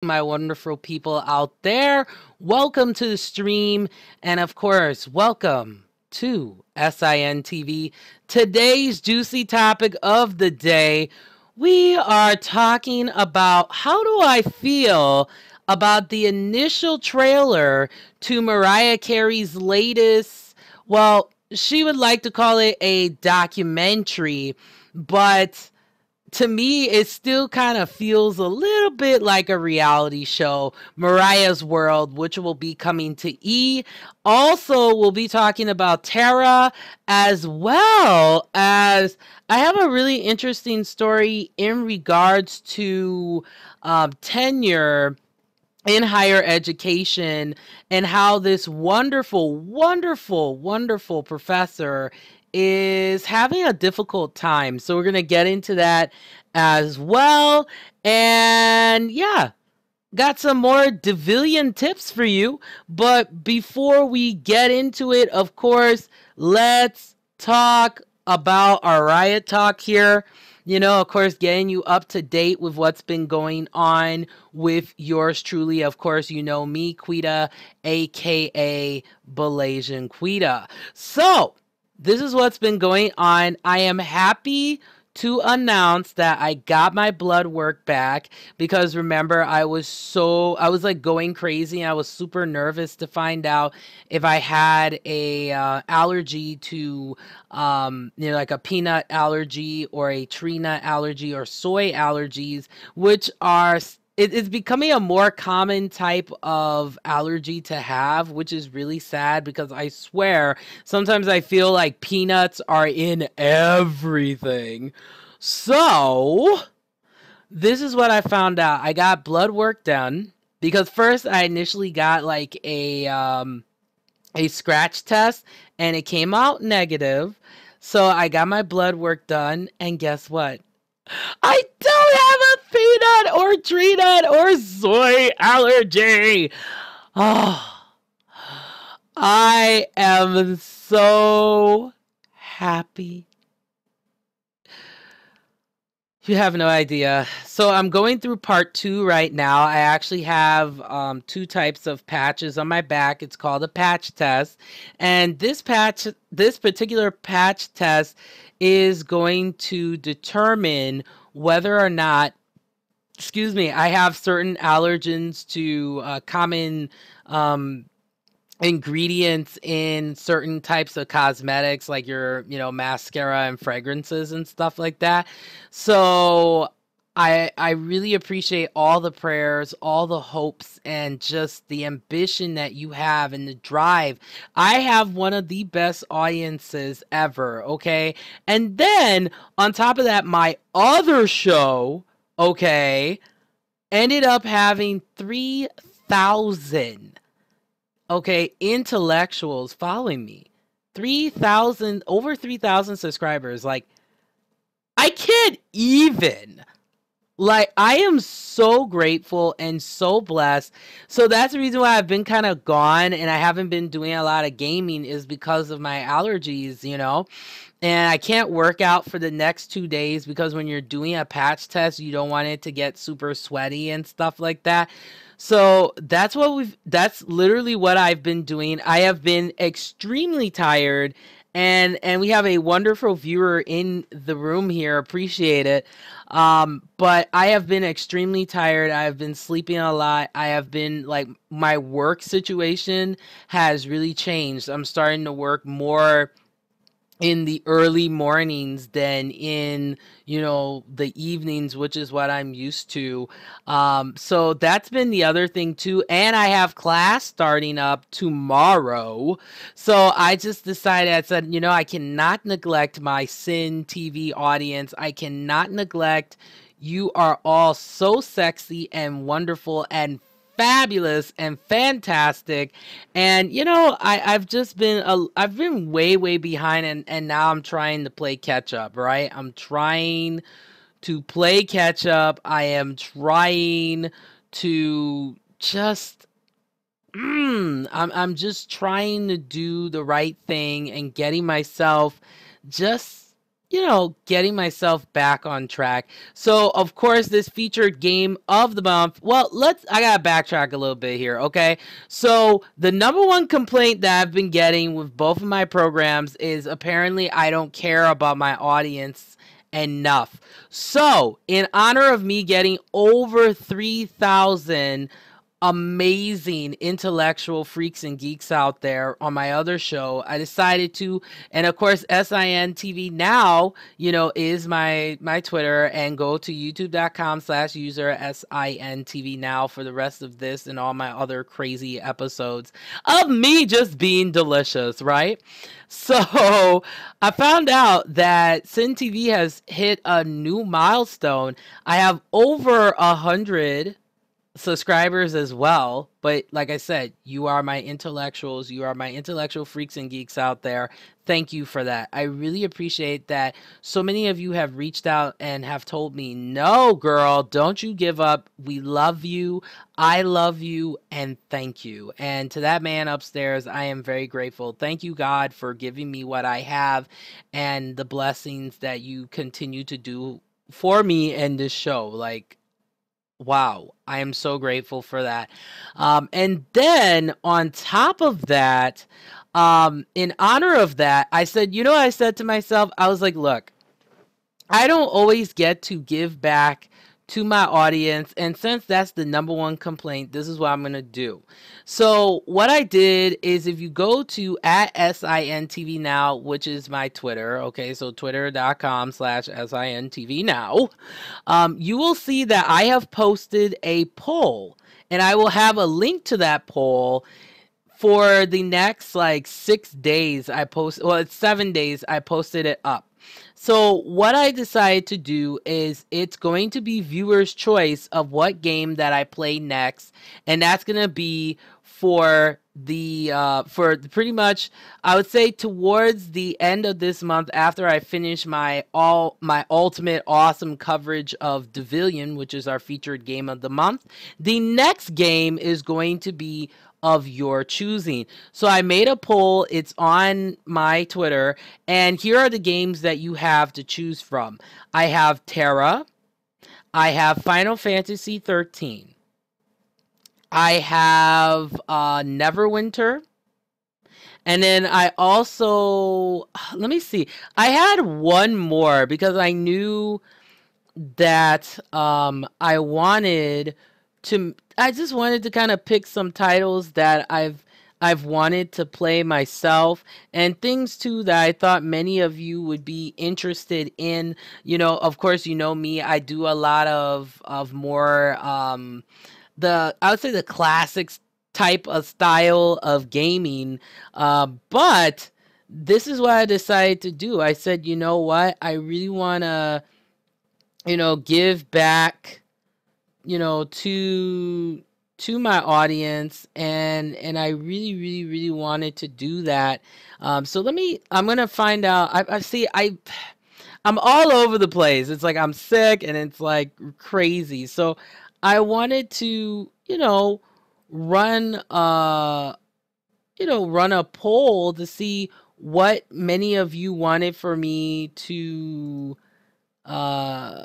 my wonderful people out there. Welcome to the stream, and of course, welcome to SIN TV. Today's juicy topic of the day, we are talking about how do I feel about the initial trailer to Mariah Carey's latest, well, she would like to call it a documentary, but to me, it still kind of feels a little bit like a reality show, Mariah's World, which will be coming to E. Also, we'll be talking about Tara, as well as I have a really interesting story in regards to tenure in higher education and how this wonderful professor is having a difficult time. So we're going to get into that as well. And yeah, got some more Devillian tips for you. But before we get into it, of course, let's talk about our riot talk here. You know, of course, getting you up to date with what's been going on with yours truly. Of course, you know me, Quita, aka Malaysian Quita. So, this is what's been going on. I am happy to announce that I got my blood work back because remember I was like going crazy and I was super nervous to find out if I had a allergy to like a peanut allergy or a tree nut allergy or soy allergies, which are it's becoming a more common type of allergy to have, which is really sad because I swear sometimes I feel like peanuts are in everything. So, this is what I found out. I got blood work done because first I initially got like a scratch test and it came out negative. So I got my blood work done and guess what? I don't have a peanut or tree nut or soy allergy. Oh, I am so happy. You have no idea. So I'm going through part 2 right now. I actually have 2 types of patches on my back. It's called a patch test. And this particular patch test is going to determine whether or not, excuse me, I have certain allergens to common ingredients in certain types of cosmetics like your mascara and fragrances and stuff like that. So I really appreciate all the prayers, all the hopes, and just the ambition that you have and the drive. I have one of the best audiences ever, okay? And then on top of that, my other show, okay, ended up having 3,000 intellectuals following me. 3,000, over 3,000 subscribers. Like, I can't even. Like, I am so grateful and so blessed. So that's the reason why I've been kind of gone and I haven't been doing a lot of gaming is because of my allergies, And I can't work out for the next 2 days because when you're doing a patch test, you don't want it to get super sweaty and stuff like that. So that's literally what I've been doing. I have been extremely tired and we have a wonderful viewer in the room here. Appreciate it. But I have been extremely tired. I have been sleeping a lot. I have been like my work situation has really changed. I'm starting to work more in the early mornings than in the evenings, which is what I'm used to. So that's been the other thing too, and I have class starting up tomorrow, so I just decided, I said, I cannot neglect my Sin TV audience. I cannot neglect, you are all so sexy and wonderful and fabulous and fantastic. And I've been way behind, and now I'm trying to play catch up, right? I'm trying to play catch up. I am trying to just I'm just trying to do the right thing and getting myself just getting myself back on track. So, of course, this featured game of the month. Well, I gotta backtrack a little bit here, okay? So, the number one complaint that I've been getting with both of my programs is apparently I don't care about my audience enough. So, in honor of me getting over 3,000 amazing intellectual freaks and geeks out there on my other show, I decided to, and of course SIN TV now, is my Twitter, and go to youtube.com/user SIN TV now for the rest of this and all my other crazy episodes of me just being delicious, right? So I found out that Sin TV has hit a new milestone. I have over 100 subscribers as well, but like I said, you are my intellectuals, you are my intellectual freaks and geeks out there. Thank you for that. I really appreciate that so many of you have reached out and have told me, no girl, don't you give up, we love you, I love you, and thank you. And to that man upstairs, I am very grateful. Thank you, God, for giving me what I have and the blessings that you continue to do for me and this show. Like, wow, I am so grateful for that. And then on top of that, in honor of that, I said, I said to myself, I was like, look, I don't always get to give back to my audience. And since that's the number one complaint, this is what I'm going to do. So what I did is, if you go to @SINTV now, which is my Twitter, okay, so twitter.com/SINTV now, you will see that I have posted a poll, and I will have a link to that poll for the next like 6 days. It's 7 days I posted it up. So what I decided to do is, it's going to be viewers' choice of what game that I play next, and that's going to be for pretty much, I would say, towards the end of this month, after I finish my ultimate awesome coverage of Devilian, which is our featured game of the month. The next game is going to be of your choosing. So I made a poll, it's on my Twitter, and here are the games that you have to choose from. I have Terra, I have Final Fantasy 13, I have Neverwinter, and then I also, let me see, I had one more because I knew that I just wanted to kind of pick some titles that I've wanted to play myself, and things too that I thought many of you would be interested in. Of course, me, I do a lot of more I would say the classics type of style of gaming, but this is what I decided to do. I said, you know what, I really want to give back, to my audience, and I really, really, really wanted to do that. So I'm gonna find out. I'm all over the place. It's like I'm sick and it's like crazy. So I wanted to, run run a poll to see what many of you wanted for me uh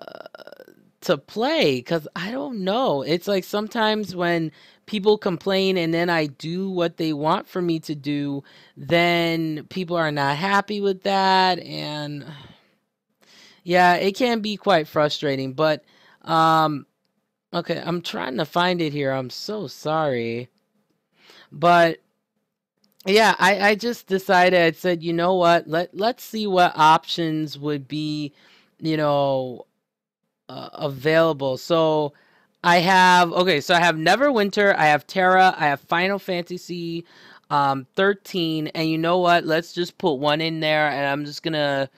to play, because I don't know. It's like sometimes when people complain and then I do what they want for me to do, then people are not happy with that, and yeah, it can be quite frustrating. But okay, I'm trying to find it here. I'm so sorry. But yeah, I just decided, I said, you know what, let's see what options would be, you know, available. So I have, okay, so I have Neverwinter, I have Terra, I have Final Fantasy 13, and you know what? Let's just put one in there, and I'm just gonna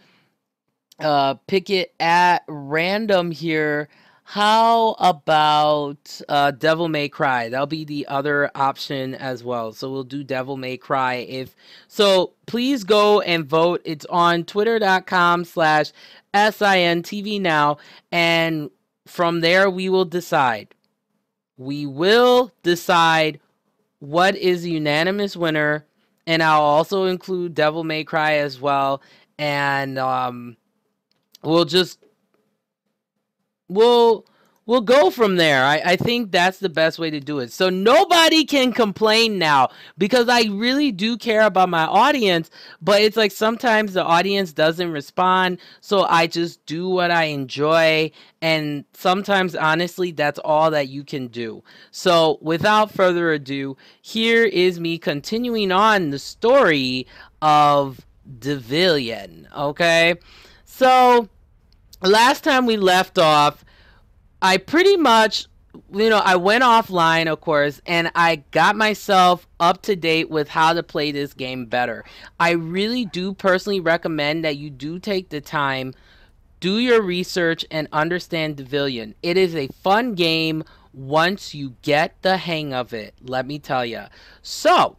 pick it at random here. How about Devil May Cry? That'll be the other option as well. So we'll do Devil May Cry. So please go and vote. It's on twitter.com/SINTV now. And from there, we will decide. We will decide what is the unanimous winner. And I'll also include Devil May Cry as well. And, we'll just we'll we'll go from there. I think that's the best way to do it. So nobody can complain now because I really do care about my audience, but it's like sometimes the audience doesn't respond, so I just do what I enjoy, and sometimes honestly that's all that you can do. So without further ado, here is me continuing on the story of Devilian, okay? So last time we left off, I pretty much, I went offline, of course, and I got myself up to date with how to play this game better. I really do personally recommend that you do take the time, do your research, and understand Devilian. It is a fun game once you get the hang of it, let me tell you. So,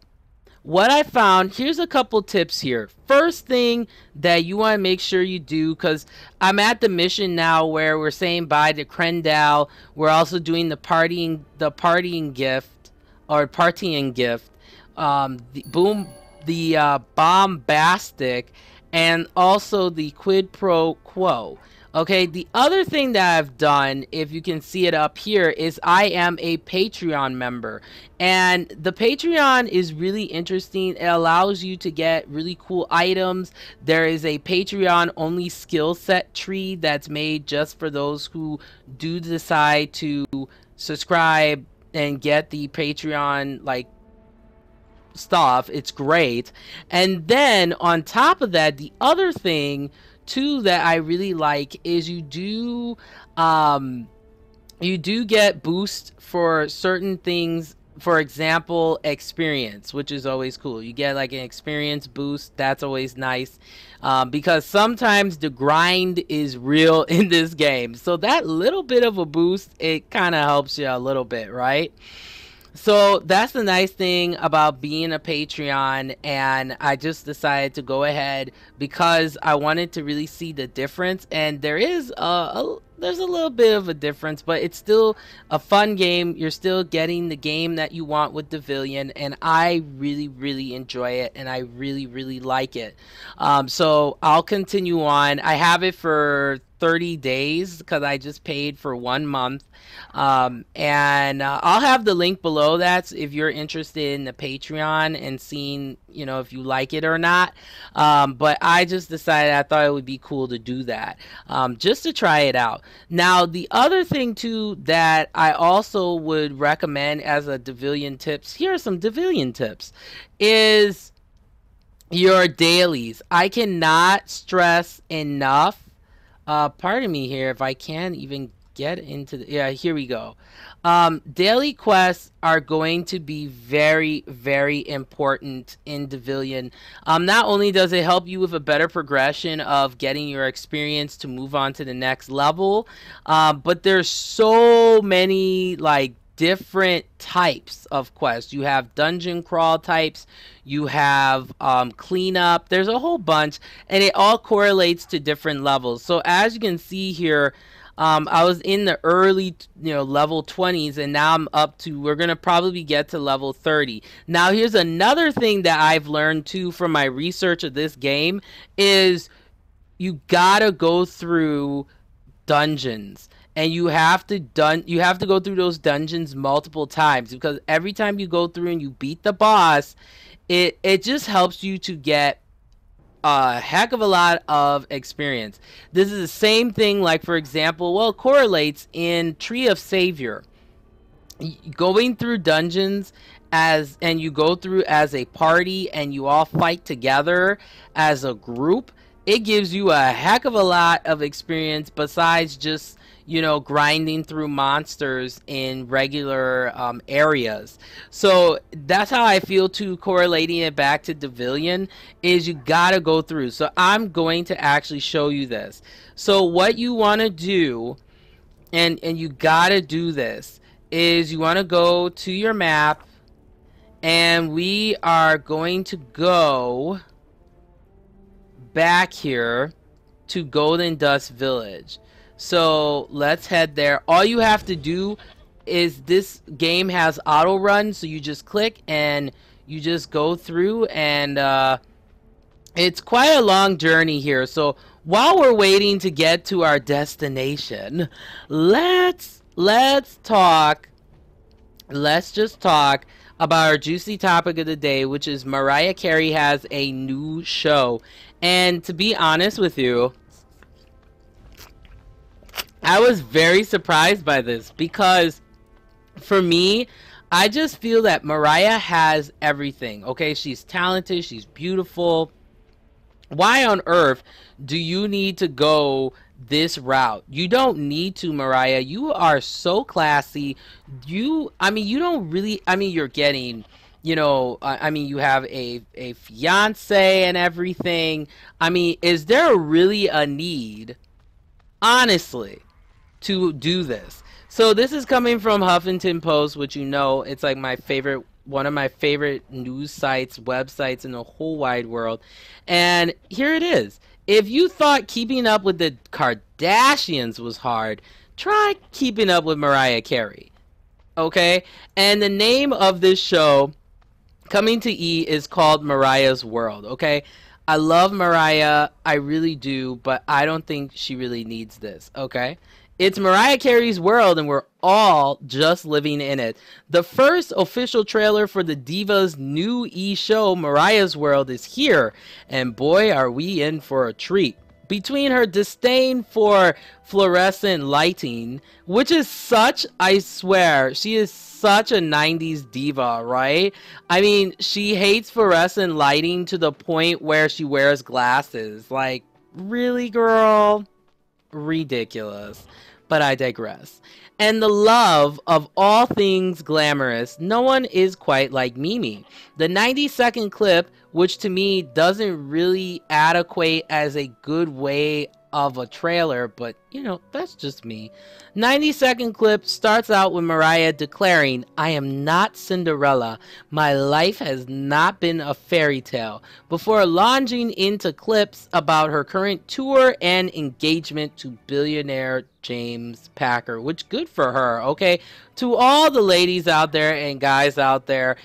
what I found, here's a couple tips here. First thing that you want to make sure you do, because I'm at the mission now where we're saying bye to Krendal. We're also doing the partying gift, or partying gift, the bombastic, and also the quid pro quo. Okay, the other thing that I've done, if you can see it up here, is I am a Patreon member. And the Patreon is really interesting. It allows you to get really cool items. There is a Patreon only skill set tree that's made just for those who do decide to subscribe and get the Patreon like stuff. It's great. And then on top of that, the other thing too that I really like is you do get boost for certain things. For example, experience, which is always cool. You get like an experience boost. That's always nice, because sometimes the grind is real in this game. So that little bit of a boost, it kind of helps you a little bit, right? So that's the nice thing about being a Patreon, and I just decided to go ahead because I wanted to really see the difference. And there is there's a little bit of a difference, but it's still a fun game. You're still getting the game that you want with Devilian, and I really, really enjoy it, and I really, really like it. So I'll continue on. I have it for 30 days because I just paid for 1 month. And I'll have the link below that if you're interested in the Patreon and seeing, if you like it or not. But I just decided I thought it would be cool to do that, just to try it out. Now, the other thing too that I also would recommend as a Devilian tips, here are some Devilian tips, is your dailies. I cannot stress enough. Pardon me here if I can't even get into yeah, here we go. Daily quests are going to be very, very important in Devilian. Not only does it help you with a better progression of getting your experience to move on to the next level, but there's so many like different types of quests. You have dungeon crawl types, you have cleanup, there's a whole bunch, and it all correlates to different levels. So as you can see here, I was in the early, level 20s, and now I'm up to, we're going to probably get to level 30. Now, here's another thing that I've learned, too, from my research of this game, is you gotta go through dungeons. And you have to go through those dungeons multiple times, because every time you go through and you beat the boss, it just helps you to get a heck of a lot of experience. This is the same thing, like for example, well, it correlates in Tree of Savior. Going through dungeons and you go through as a party and you all fight together as a group, it gives you a heck of a lot of experience besides just grinding through monsters in regular areas. So that's how I feel too, correlating it back to Devilian, is you gotta go through. So I'm going to actually show you this. So what you want to do, and you gotta do this, is you want to go to your map, and we are going to go back here to Golden Dust Village. So let's head there. All you have to do is, this game has auto run, so you just click and you just go through, and It's quite a long journey here. So while we're waiting to get to our destination, let's talk. Let's just talk about our juicy topic of the day, which is Mariah Carey has a new show. And to be honest with you, I was very surprised by this because for me, I just feel that Mariah has everything. Okay, she's talented, she's beautiful. Why on earth do you need to go this route? You don't need to, Mariah. You are so classy. I mean, you don't really, I mean, you're getting, I mean, you have a fiance and everything. I mean, is there really a need, honestly, to do this? So this is coming from Huffington Post, which it's like my favorite, one of my favorite news sites, websites in the whole wide world. And here it is. If you thought keeping up with the Kardashians was hard, try keeping up with Mariah Carey. Okay? And the name of this show coming to E is called Mariah's World. Okay? I love Mariah, I really do, but I don't think she really needs this. Okay? It's Mariah Carey's world, and we're all just living in it. The first official trailer for the diva's new E! Show, Mariah's World, is here, and boy, are we in for a treat. Between her disdain for fluorescent lighting, which is such, I swear, she is such a 90s diva, right? I mean, she hates fluorescent lighting to the point where she wears glasses. Like, really, girl? Ridiculous. But I digress. And the love of all things glamorous, no one is quite like Mimi. The 90-second clip, which to me doesn't really adequate as a good way of a trailer, but that's just me. 90-second clip starts out with Mariah declaring, "I am not Cinderella. My life has not been a fairy tale," before launching into clips about her current tour and engagement to billionaire James Packer, which good for her, okay? To all the ladies out there and guys out there,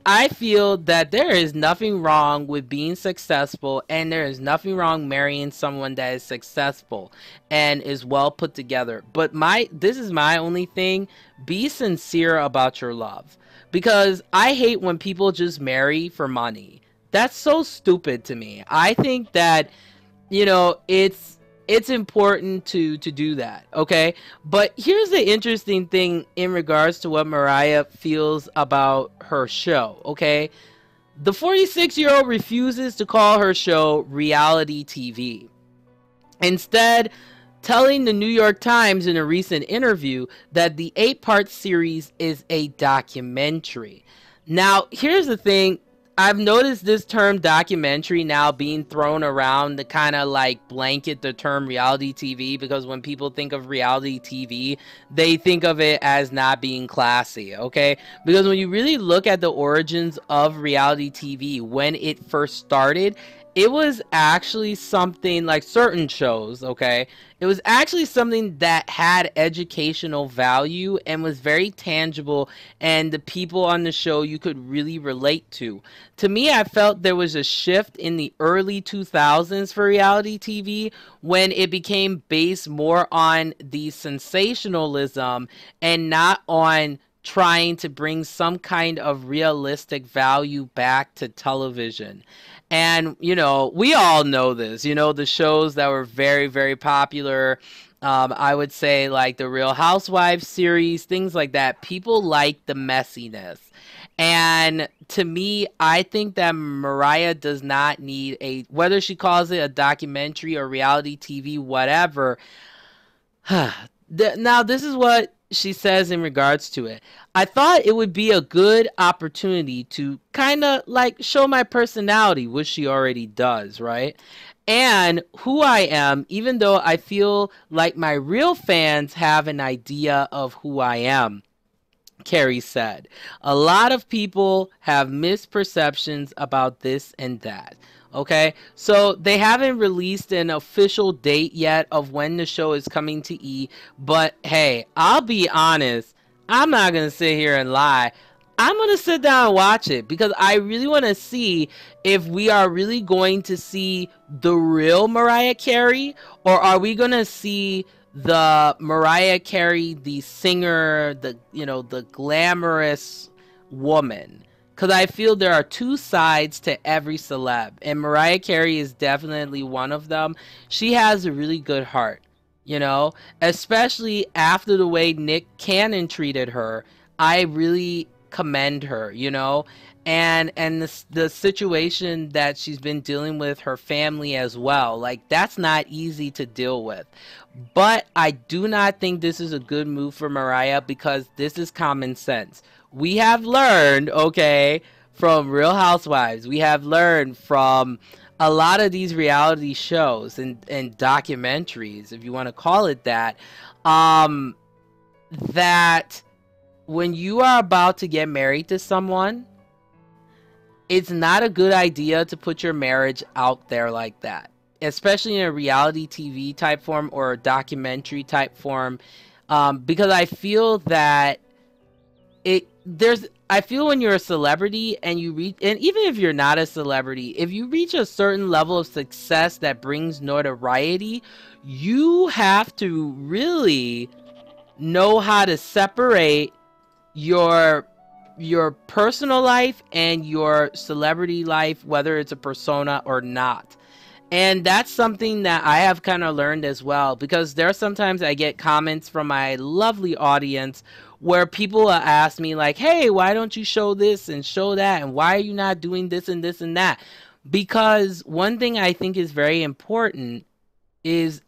I feel that there is nothing wrong with being successful, and there is nothing wrong marrying someone that is successful and is well put together. But this is my only thing. Be sincere about your love, because I hate when people just marry for money. That's so stupid to me. I think that it's important to do that, okay? But here's the interesting thing in regards to what Mariah feels about her show, okay? The 46-year-old refuses to call her show reality TV. Instead, telling the New York Times in a recent interview that the 8-part series is a documentary. Now, here's the thing. I've noticed this term documentary now being thrown around to kind of like blanket the term reality TV, because when people think of reality TV, they think of it as not being classy, okay? Because when you really look at the origins of reality TV, when it first started, it was actually something like certain shows, okay? It was actually something that had educational value and was very tangible, and the people on the show you could really relate to. To me, I felt there was a shift in the early 2000s for reality TV when it became based more on the sensationalism and not on trying to bring some kind of realistic value back to television. And, we all know this, the shows that were very, very popular. I would say like the Real Housewives series, things like that. People like the messiness. And to me, I think that Mariah does not need whether she calls it a documentary or reality TV, whatever. Now, this is what she says in regards to it. "I thought it would be a good opportunity to kind of like show my personality," which she already does, right? "And who I am, even though I feel like my real fans have an idea of who I am," Carey said. "A lot of people have misperceptions about this and that." Okay, so they haven't released an official date yet of when the show is coming to E, but hey, I'll be honest, I'm not gonna sit here and lie. I'm gonna sit down and watch it because I really want to see if we are really going to see the real Mariah Carey, or are we gonna see the Mariah Carey, the singer, the the glamorous woman? Because I feel there are two sides to every celeb, and Mariah Carey is definitely one of them. She has a really good heart, especially after the way Nick Cannon treated her. I really commend her, and the situation that she's been dealing with her family as well. Like, that's not easy to deal with. But I do not think this is a good move for Mariah, because this is common sense. We have learned, okay, from Real Housewives. We have learned from a lot of these reality shows and documentaries, if you want to call it that, that when you are about to get married to someone, it's not a good idea to put your marriage out there like that, especially in a reality TV type form or a documentary type form, because I feel that I feel when you're a celebrity and and even if you're not a celebrity, if you reach a certain level of success that brings notoriety, you have to really know how to separate your personal life and your celebrity life, whether it's a persona or not. And that's something that I have kind of learned as well, because there are sometimes I get comments from my lovely audience where people ask me like, hey, why don't you show this and show that, and why are you not doing this and this and that? Because one thing I think is very important is,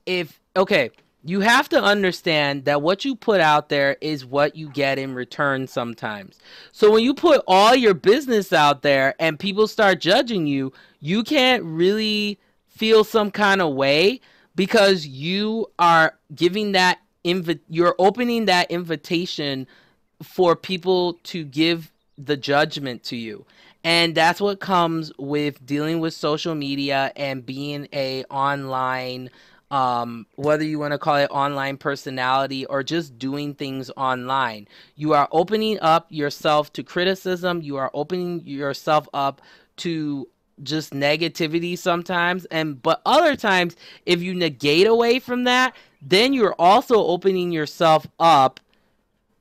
you have to understand that what you put out there is what you get in return sometimes. So when you put all your business out there and people start judging you, you can't really feel some kind of way, because you are giving that you're opening that invitation for people to give the judgment to you. And that's what comes with dealing with social media and being a online, whether you want to call it online personality or just doing things online. You are opening up yourself to criticism. You are opening yourself up to just negativity sometimes, but other times, if you negate away from that, then you're also opening yourself up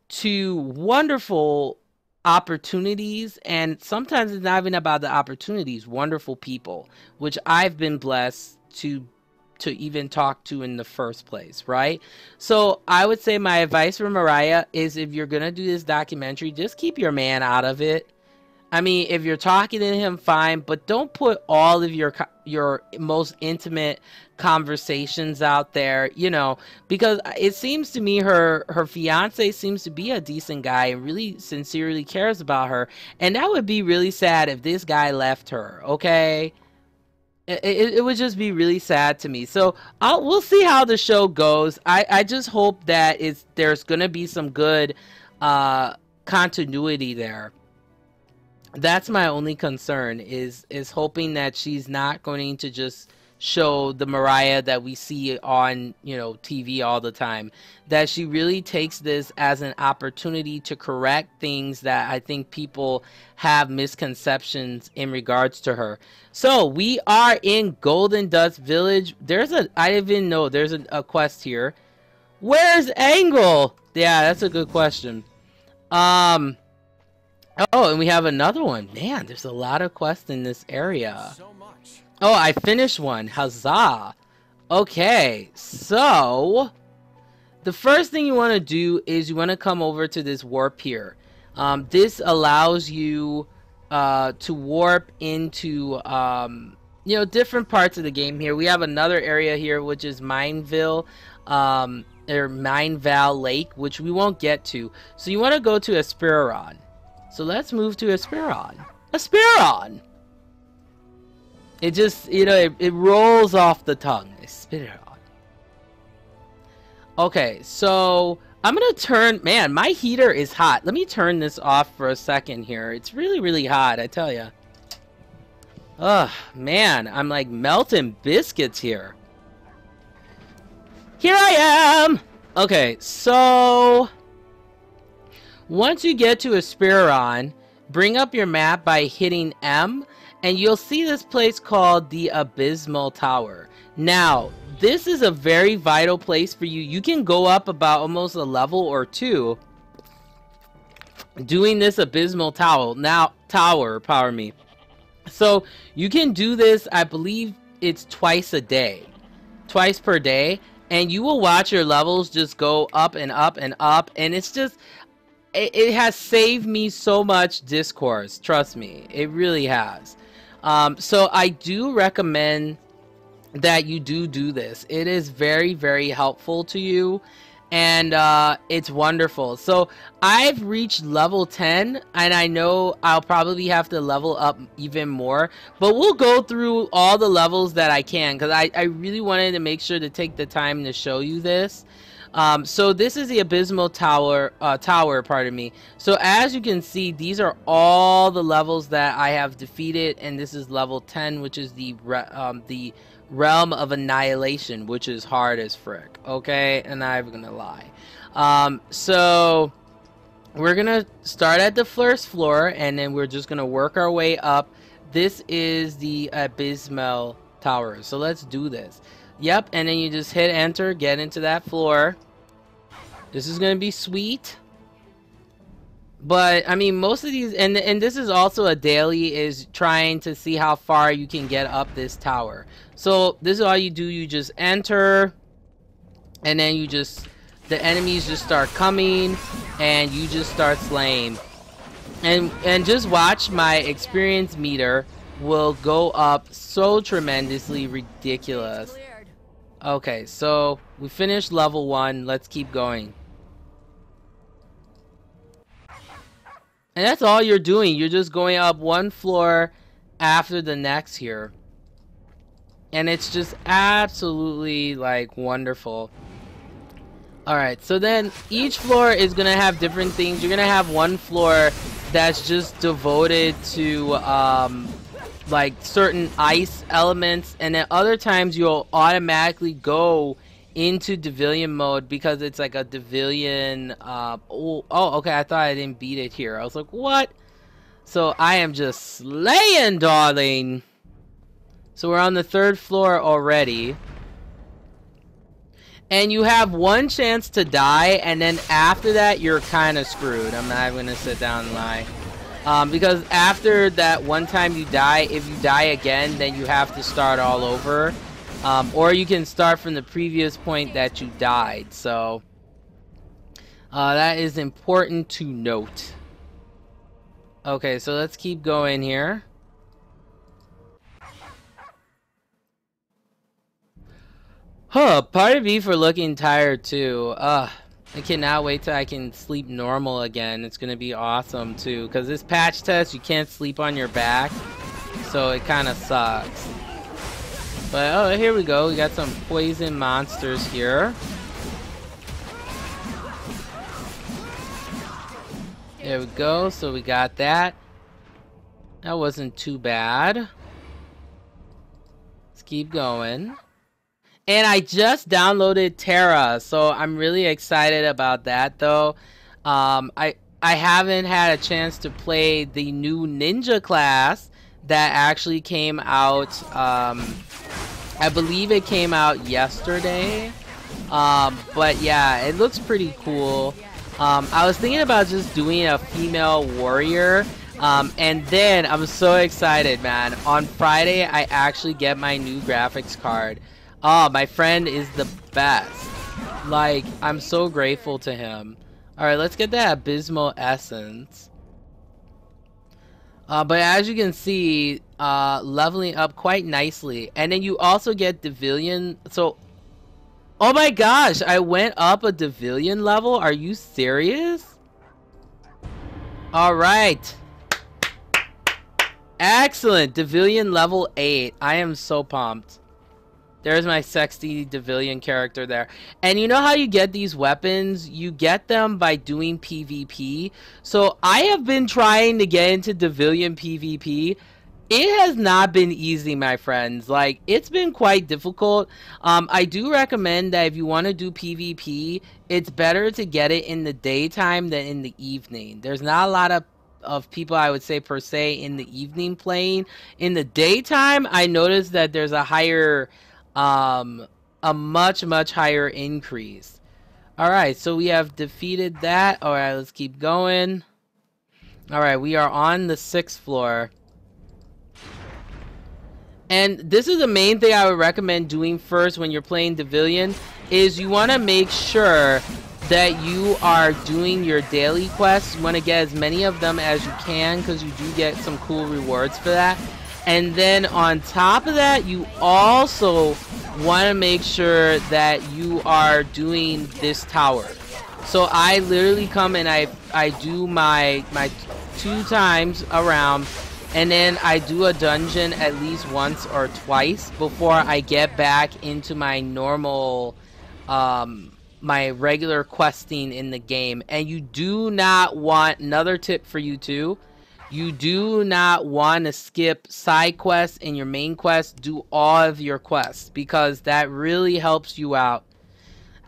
to wonderful opportunities. And sometimes it's not even about the opportunities, wonderful people, which I've been blessed to even talk to in the first place, right? So I would say my advice for Mariah is, if you're gonna do this documentary, just keep your man out of it. I mean, if you're talking to him, fine, but don't put all of your most intimate conversations out there, because it seems to me her fiance seems to be a decent guy and really sincerely cares about her, and that would be really sad if this guy left her, okay? It would just be really sad to me. So we'll see how the show goes. I just hope that there's gonna be some good continuity there. That's my only concern, is hoping that she's not going to just show the Mariah that we see on TV all the time, that she really takes this as an opportunity to correct things that I think people have misconceptions in regards to her. So we are in Golden Dust Village. I didn't even know there's a quest here. Where's Angle? Yeah, that's a good question. Oh, and we have another one. Man, there's a lot of quests in this area. Oh, I finished one. Huzzah. Okay, so the first thing you want to do is you want to come over to this warp here. This allows you to warp into different parts of the game here. We have another area here, which is Mineville, or Mineval Lake, which we won't get to. So you want to go to Aspiron. So let's move to Aspiron. Aspiron! It just, it rolls off the tongue. Aspiron. Okay, so I'm going to turn... Man, my heater is hot. Let me turn this off for a second here. It's really, really hot, I tell you. Ugh, man, I'm like melting biscuits here. Here I am! Okay, so... once you get to Aspiron, bring up your map by hitting M, and you'll see this place called the Abysmal Tower. Now, this is a very vital place for you. You can go up about almost a level or two doing this Abysmal Tower, pardon me. So you can do this, I believe it's twice per day, and you will watch your levels just go up and up and up, and it's just, it has saved me so much discourse, trust me, it really has. So I do recommend that you do this. It is very, very helpful to you, and it's wonderful. So I've reached level 10, and I know I'll probably have to level up even more, but we'll go through all the levels that I can, because I really wanted to make sure to take the time to show you this. So this is the Abysmal Tower, pardon me. So as you can see, these are all the levels that I have defeated, and this is level 10, which is the Realm of Annihilation, which is hard as frick, okay? And I'm not gonna lie. So we're gonna start at the first floor, and then we're just gonna work our way up. This is the Abysmal Tower, so let's do this. Yep, and then you just hit enter, get into that floor. This is gonna be sweet. But I mean, most of these, and this is also a daily, is trying to see how far you can get up this tower. So this is all you do. You just enter, and then you just, the enemies just start coming, and you just start slaying. And just watch, my experience meter will go up so tremendously ridiculous. Okay, so we finished level 1. Let's keep going. And that's all you're doing. You're just going up one floor after the next here. And it's just absolutely, like, wonderful. Alright, so then each floor is going to have different things. You're going to have one floor that's just devoted to, like, certain ice elements. And then other times you'll automatically go into Devilian mode because it's like a Devilian, okay, I thought I didn't beat it here. I was like, what? So I am just slaying, darling. So we're on the 3rd floor already. And you have one chance to die, and then after that, you're kind of screwed. I'm not even going to sit down and lie. Because after that one time you die, if you die again, then you have to start all over. Or you can start from the previous point that you died. So that is important to note. Okay, so let's keep going here. Pardon me for looking tired too. I cannot wait till I can sleep normal again. It's gonna be awesome too, because this patch test, you can't sleep on your back, so it kind of sucks. But oh, here we go. We got some poison monsters here. There we go. So we got that. That wasn't too bad. Let's keep going. And I just downloaded Terra, so I'm really excited about that though. I haven't had a chance to play the new ninja class that actually came out. I believe it came out yesterday. But yeah, it looks pretty cool. I was thinking about just doing a female warrior. And then I'm so excited, man. On Friday, I actually get my new graphics card. Oh, my friend is the best. Like, I'm so grateful to him. Alright, let's get that Abysmal Essence. But as you can see, leveling up quite nicely. And then you also get Devilian. So, oh my gosh, I went up a Devilian level? Are you serious? Alright. Excellent. Devilian level 8. I am so pumped. There's my sexy Devilian character there. And you know how you get these weapons? You get them by doing PvP. So I have been trying to get into Devilian PvP. It has not been easy, my friends. Like, it's been quite difficult. I do recommend that if you want to do PvP, it's better to get it in the daytime than in the evening. There's not a lot of of people, I would say, per se, in the evening playing. In the daytime, I noticed that there's a higher, a much higher increase. All right, so we have defeated that. All right, let's keep going. All right, we are on the 6th floor. And this is the main thing I would recommend doing first when you're playing Devilian, is you want to make sure that you are doing your daily quests. You want to get as many of them as you can, because you do get some cool rewards for that. And then on top of that, you also want to make sure that you are doing this tower. So I literally come and I do my 2 times around, and then I do a dungeon at least once or twice before I get back into my normal, my regular questing in the game. And you do not want, another tip for you too, you do not want to skip side quests in your main quest. Do all of your quests, because that really helps you out.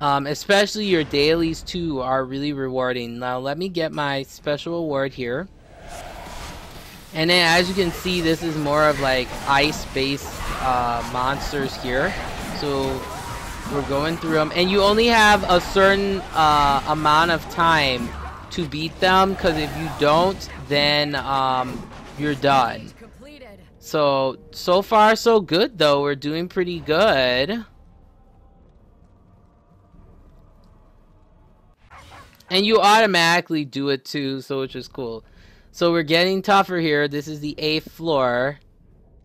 Especially your dailies too are really rewarding. Now let me get my special award here. And then as you can see, this is more of like ice-based monsters here. So we're going through them. And you only have a certain amount of time to beat them, because if you don't, then you're done. So far so good though. We're doing pretty good. And you automatically do it too, so which is cool. So we're getting tougher here. This is the 8th floor.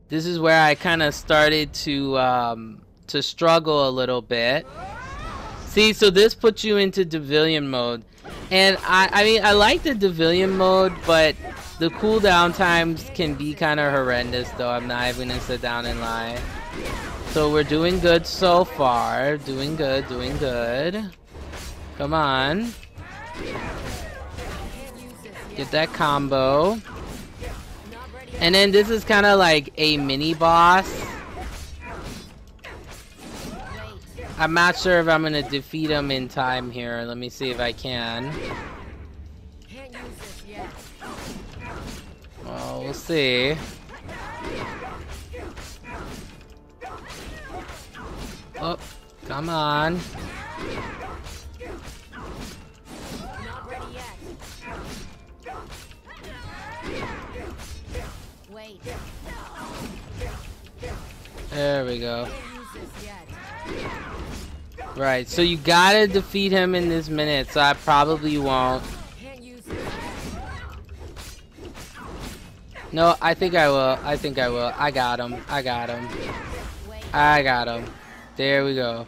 This is where I kind of started to struggle a little bit. See, so this puts you into Devilian mode. And I mean, I like the Devilian mode, but the cooldown times can be kind of horrendous though. I'm not even gonna sit down and lie. So we're doing good so far. Doing good, doing good. Come on. Get that combo. And then this is kind of like a mini boss. I'm not sure if I'm gonna defeat him in time here. Let me see if I can. Well, we'll see. Oh, come on. There we go. Right, so you gotta defeat him in this minute, so I probably won't. No, I think I will. I think I will. I got him. I got him. I got him. There we go.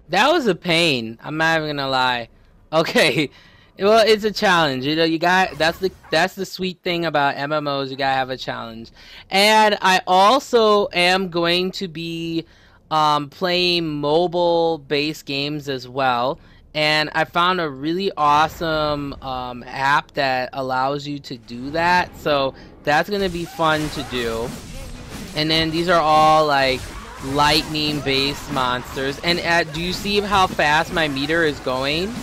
That was a pain. I'm not even gonna lie. Okay. Well, it's a challenge, you know. You got that's the sweet thing about MMOs. You gotta have a challenge, and I also am going to be playing mobile-based games as well. And I found a really awesome app that allows you to do that. So that's gonna be fun to do. And then these are all like lightning-based monsters. And do you see how fast my meter is going?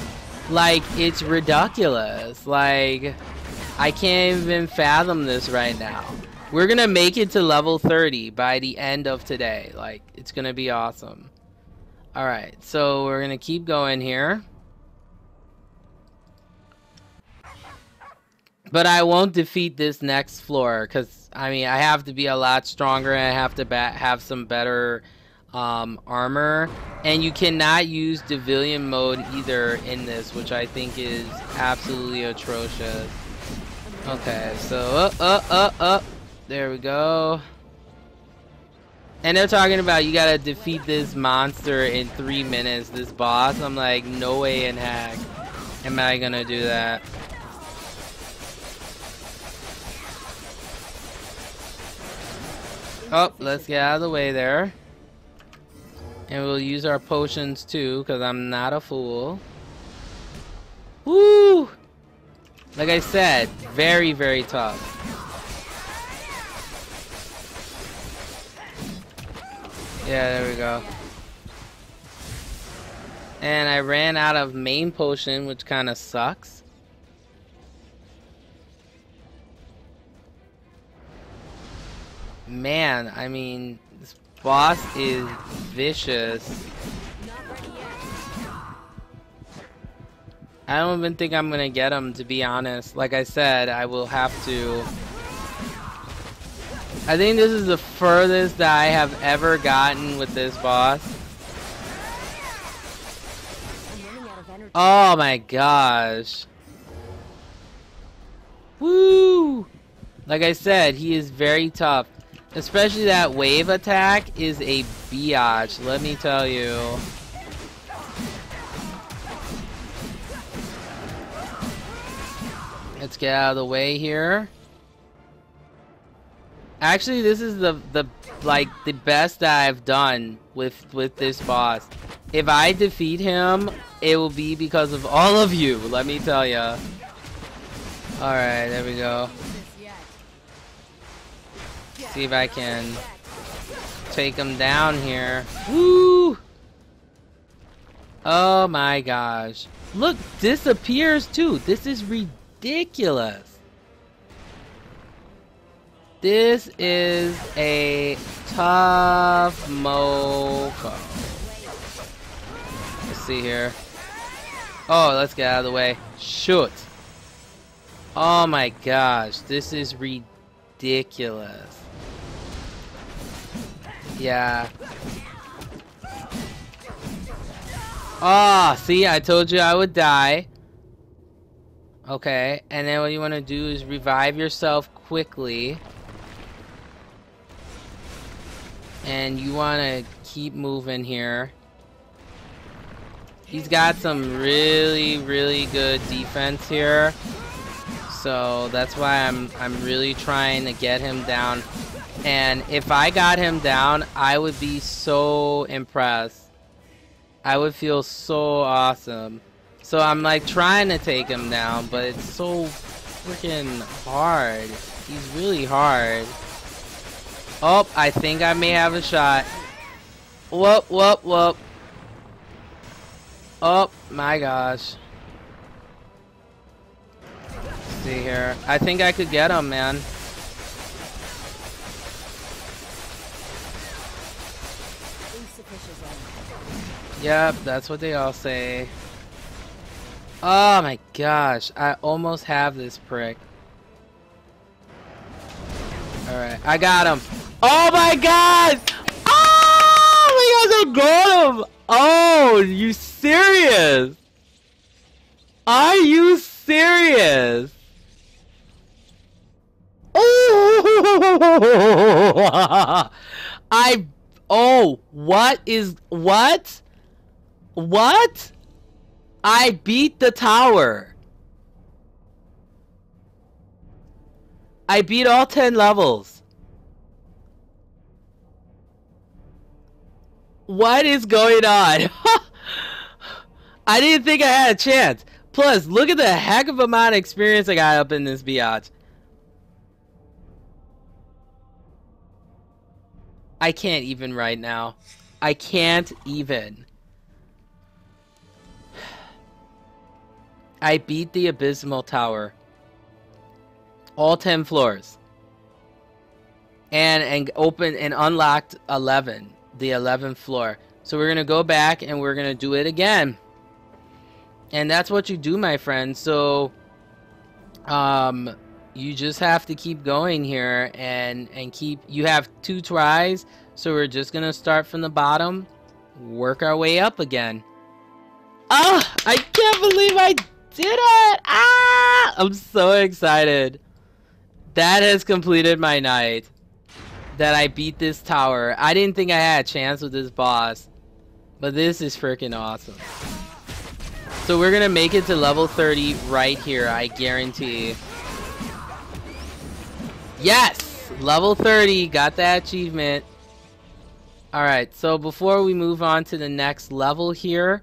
Like, it's ridiculous. Like, I can't even fathom this right now. We're gonna make it to level 30 by the end of today. Like, it's gonna be awesome. Alright, so we're gonna keep going here. But I won't defeat this next floor, because, I mean, I have to be a lot stronger, and I have to have some better armor. And you cannot use Devilian mode either in this, which I think is absolutely atrocious. Okay, so up. There we go. And they're talking about you gotta defeat this monster in 3 minutes, this boss. I'm like, no way in heck am I gonna do that. Oh, let's get out of the way there. And we'll use our potions too, because I'm not a fool. Woo! Like I said, very, very tough. Yeah, there we go. And I ran out of main potion, which kind of sucks. Man, I mean, this boss is vicious. I don't even think I'm gonna get him, to be honest. Like I said, I will have to. I think this is the furthest that I have ever gotten with this boss. Oh my gosh. Woo! Like I said, he is very tough. Especially that wave attack is a biatch, let me tell you. Let's get out of the way here. Actually, this is the best that I've done with this boss. If I defeat him, it will be because of all of you, let me tell ya. Alright, there we go. See if I can take him down here. Woo! Oh my gosh. Look, disappears too. This is ridiculous. This is a tough moco. Let's see here. Oh, let's get out of the way. Shoot. Oh my gosh, this is ridiculous. Yeah. Oh, see, I told you I would die. Okay, and then what you want to do is revive yourself quickly. And you want to keep moving here. He's got some really, really good defense here. So that's why I'm really trying to get him down. And if I got him down, I would be so impressed. I would feel so awesome. So I'm like trying to take him down, but it's so freaking hard. He's really hard. Oh, I think I may have a shot. Whoop, whoop, whoop. Oh my gosh. Let's see here. I think I could get him, man. Yep, that's what they all say. Oh my gosh, I almost have this prick. Alright, I got him. Oh my god! Oh my gosh, I got him! Oh, you serious? Are you serious? Oh! What? What? I beat the tower. I beat all 10 levels. What is going on? I didn't think I had a chance. Plus, look at the heck of amount of experience I got up in this biatch. I can't even right now. I can't even. I beat the Abysmal Tower. All 10 floors. And opened and unlocked 11. The 11th floor. So we're going to go back and we're going to do it again. And that's what you do, my friends. So, you just have to keep going here and keep... You have 2 tries. So we're just going to start from the bottom. Work our way up again. Oh, I can't believe I did it! Ah! I'm so excited. That has completed my night. That I beat this tower. I didn't think I had a chance with this boss. But this is freaking awesome. So we're gonna make it to level 30 right here, I guarantee. Yes! Level 30, got that achievement. Alright, so before we move on to the next level here,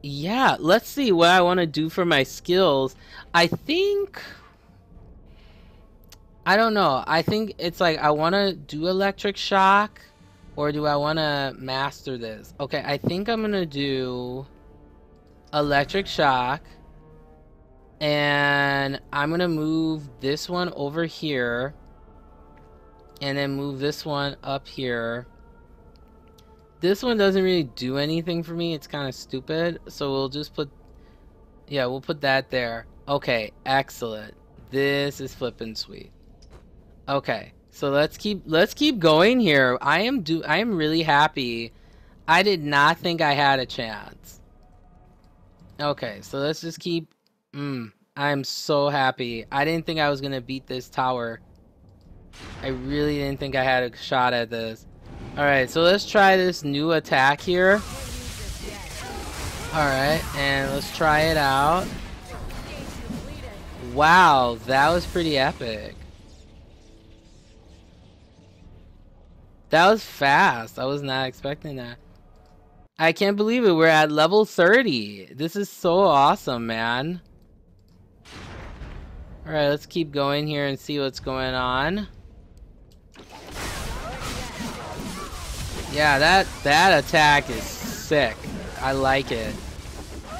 yeah, let's see what I want to do for my skills. I think... I don't know. I think it's like I want to do electric shock. Or do I want to master this? Okay, I think I'm going to do electric shock. And I'm going to move this one over here. And then move this one up here. This one doesn't really do anything for me. It's kind of stupid. So we'll just put... Yeah, we'll put that there. Okay, excellent. This is flippin' sweet. Okay, so let's keep going here. I am really happy. I did not think I had a chance. Okay, so let's just keep... I'm so happy. I didn't think I was gonna beat this tower. I really didn't think I had a shot at this. Alright, so let's try this new attack here. Alright, and let's try it out. Wow, that was pretty epic. That was fast. I was not expecting that. I can't believe it. We're at level 30. This is so awesome, man. Alright, let's keep going here and see what's going on. Yeah, that attack is sick. I like it.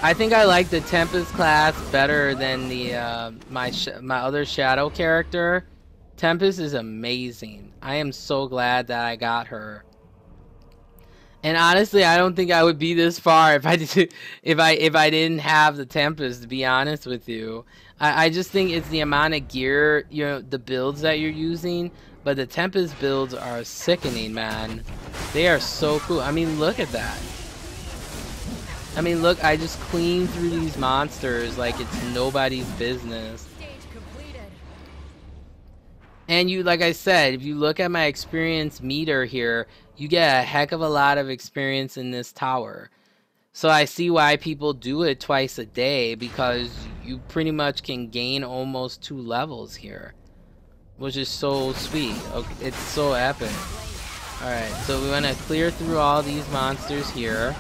I think I like the Tempest class better than the my other Shadow character. Tempest is amazing. I am so glad that I got her. And honestly, I don't think I would be this far if I didn't have the Tempest, to be honest with you. I just think it's the amount of gear, you know, the builds that you're using. But the Tempest builds are sickening, man. They are so cool. I mean, look at that. I mean, look, I just clean through these monsters like it's nobody's business. And you, like I said, if you look at my experience meter here, you get a heck of a lot of experience in this tower. So I see why people do it twice a day, because you pretty much can gain almost 2 levels here. Which is so sweet. Okay, it's so epic. Alright, so we want to clear through all these monsters here.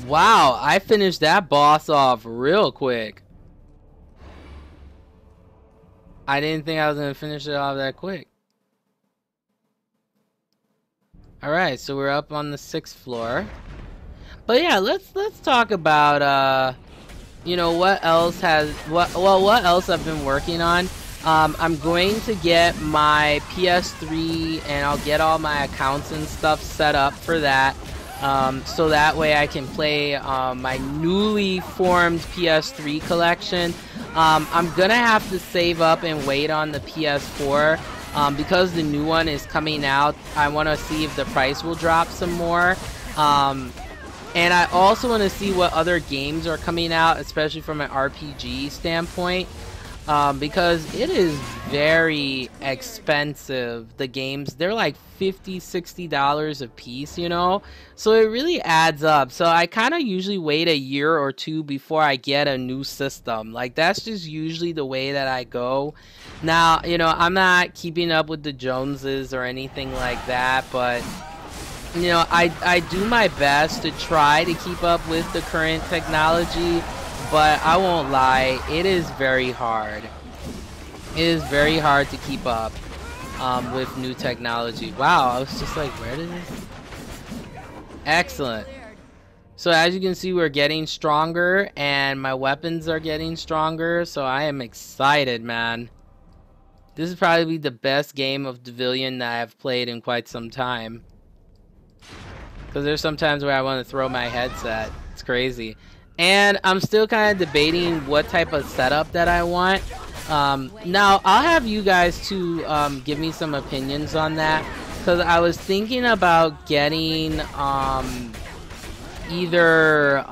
Wow, I finished that boss off real quick. I didn't think I was going to finish it off that quick. Alright, so we're up on the 6th floor. But yeah, let's talk about you know, what else I've been working on. I'm going to get my PS3 and I'll get all my accounts and stuff set up for that. So that way I can play my newly formed PS3 collection. I'm gonna have to save up and wait on the PS4 because the new one is coming out. I want to see if the price will drop some more. And I also want to see what other games are coming out, especially from an RPG standpoint, because it is very expensive. The games, they're like $50–$60 a piece, you know, so it really adds up. So I kind of usually wait a year or two before I get a new system. Like, that's just usually the way that I go. Now, you know, I'm not keeping up with the Joneses or anything like that, but you know, I do my best to try to keep up with the current technology, but I won't lie, it is very hard. It is very hard to keep up with new technology. Wow, I was just like, where did this? Excellent. So as you can see, we're getting stronger and my weapons are getting stronger, so I am excited, man. This is probably the best game of Devilian that I've played in quite some time. Because there's some times where I want to throw my headset. It's crazy. And I'm still kind of debating what type of setup that I want. Now, I'll have you guys to give me some opinions on that. Because I was thinking about getting either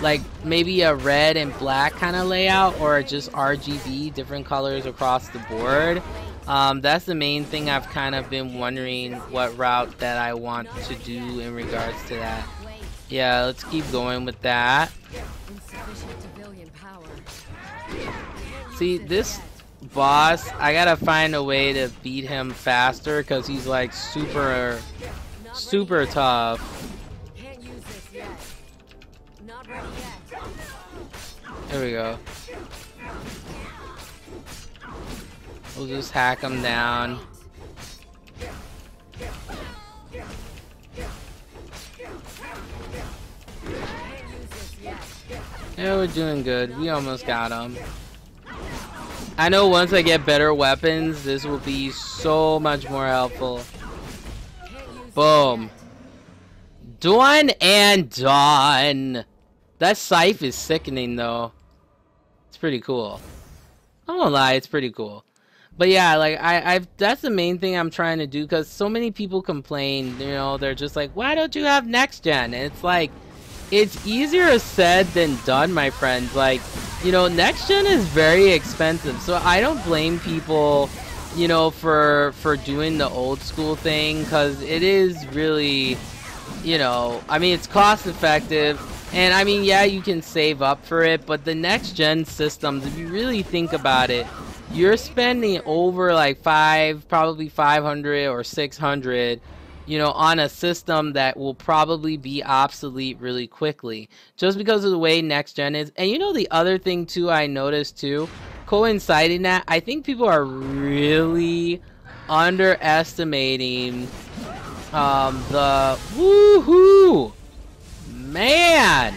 like maybe a red and black kind of layout, or just RGB, different colors across the board. That's the main thing I've kind of been wondering what route that I want to do in regards to that. Yeah, let's keep going with that. See, this boss, I gotta find a way to beat him faster because he's like super tough. There we go. We'll just hack him down. Yeah, we're doing good. We almost got him. I know once I get better weapons, this will be so much more helpful. Boom. Done and done. That scythe is sickening though. It's pretty cool. I won't lie, it's pretty cool. But yeah, like I've that's the main thing I'm trying to do, because so many people complain, you know, they're just like, why don't you have next gen? And it's like, it's easier said than done, my friends. Like, you know, next gen is very expensive, so I don't blame people, you know, for doing the old school thing, because it is really, you know, I mean, it's cost effective, and I mean, yeah, you can save up for it, but the next gen systems, if you really think about it, you're spending over like probably 500 or 600, you know, on a system that will probably be obsolete really quickly, just because of the way next gen is. And you know, the other thing too, I noticed too, coinciding that, I think people are really underestimating the woohoo, man,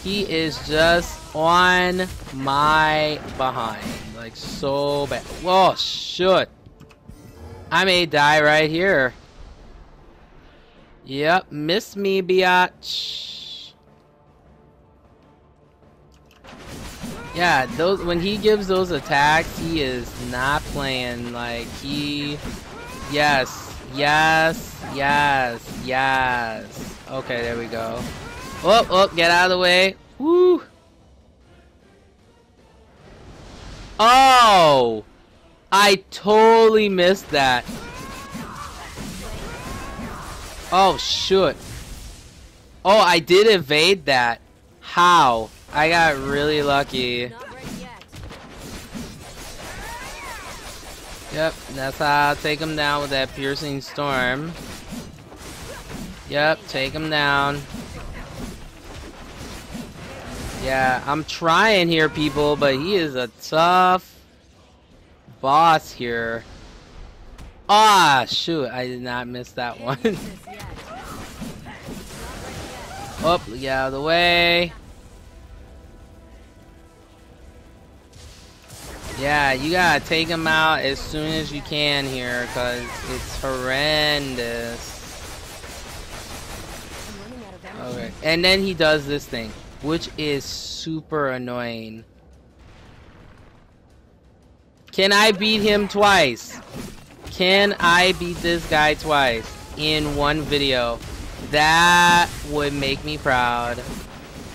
he is just on my behind, like so bad. Whoa, shoot, I may die right here. Yep, miss me, biatch. Yeah, those, when he gives those attacks, he is not playing. Like, he, yes, yes, yes, yes. Okay, there we go. Oh, oh, get out of the way. Woo. Oh, I totally missed that. Oh, shoot. Oh, I did evade that. How? I got really lucky. Yep, that's how I'll take him down with that piercing storm. Yep, take him down. Yeah, I'm trying here, people, but he is a tough boss here. Ah, shoot, I did not miss that one. Oh, get out of the way. Yeah, you gotta take him out as soon as you can here, because it's horrendous. Okay, and then he does this thing, which is super annoying. Can I beat him twice? Can I beat this guy twice in one video? That would make me proud.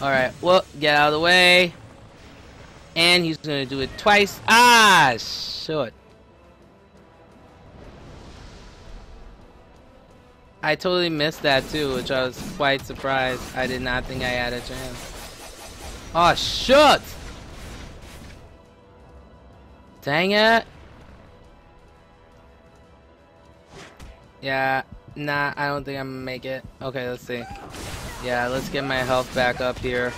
Alright, well, get out of the way. And he's gonna do it twice. Ah, shit. I totally missed that too, which I was quite surprised. I did not think I had a chance. Oh, shit! Dang it. Yeah, nah, I don't think I'm gonna make it. Okay, let's see. Yeah, let's get my health back up here.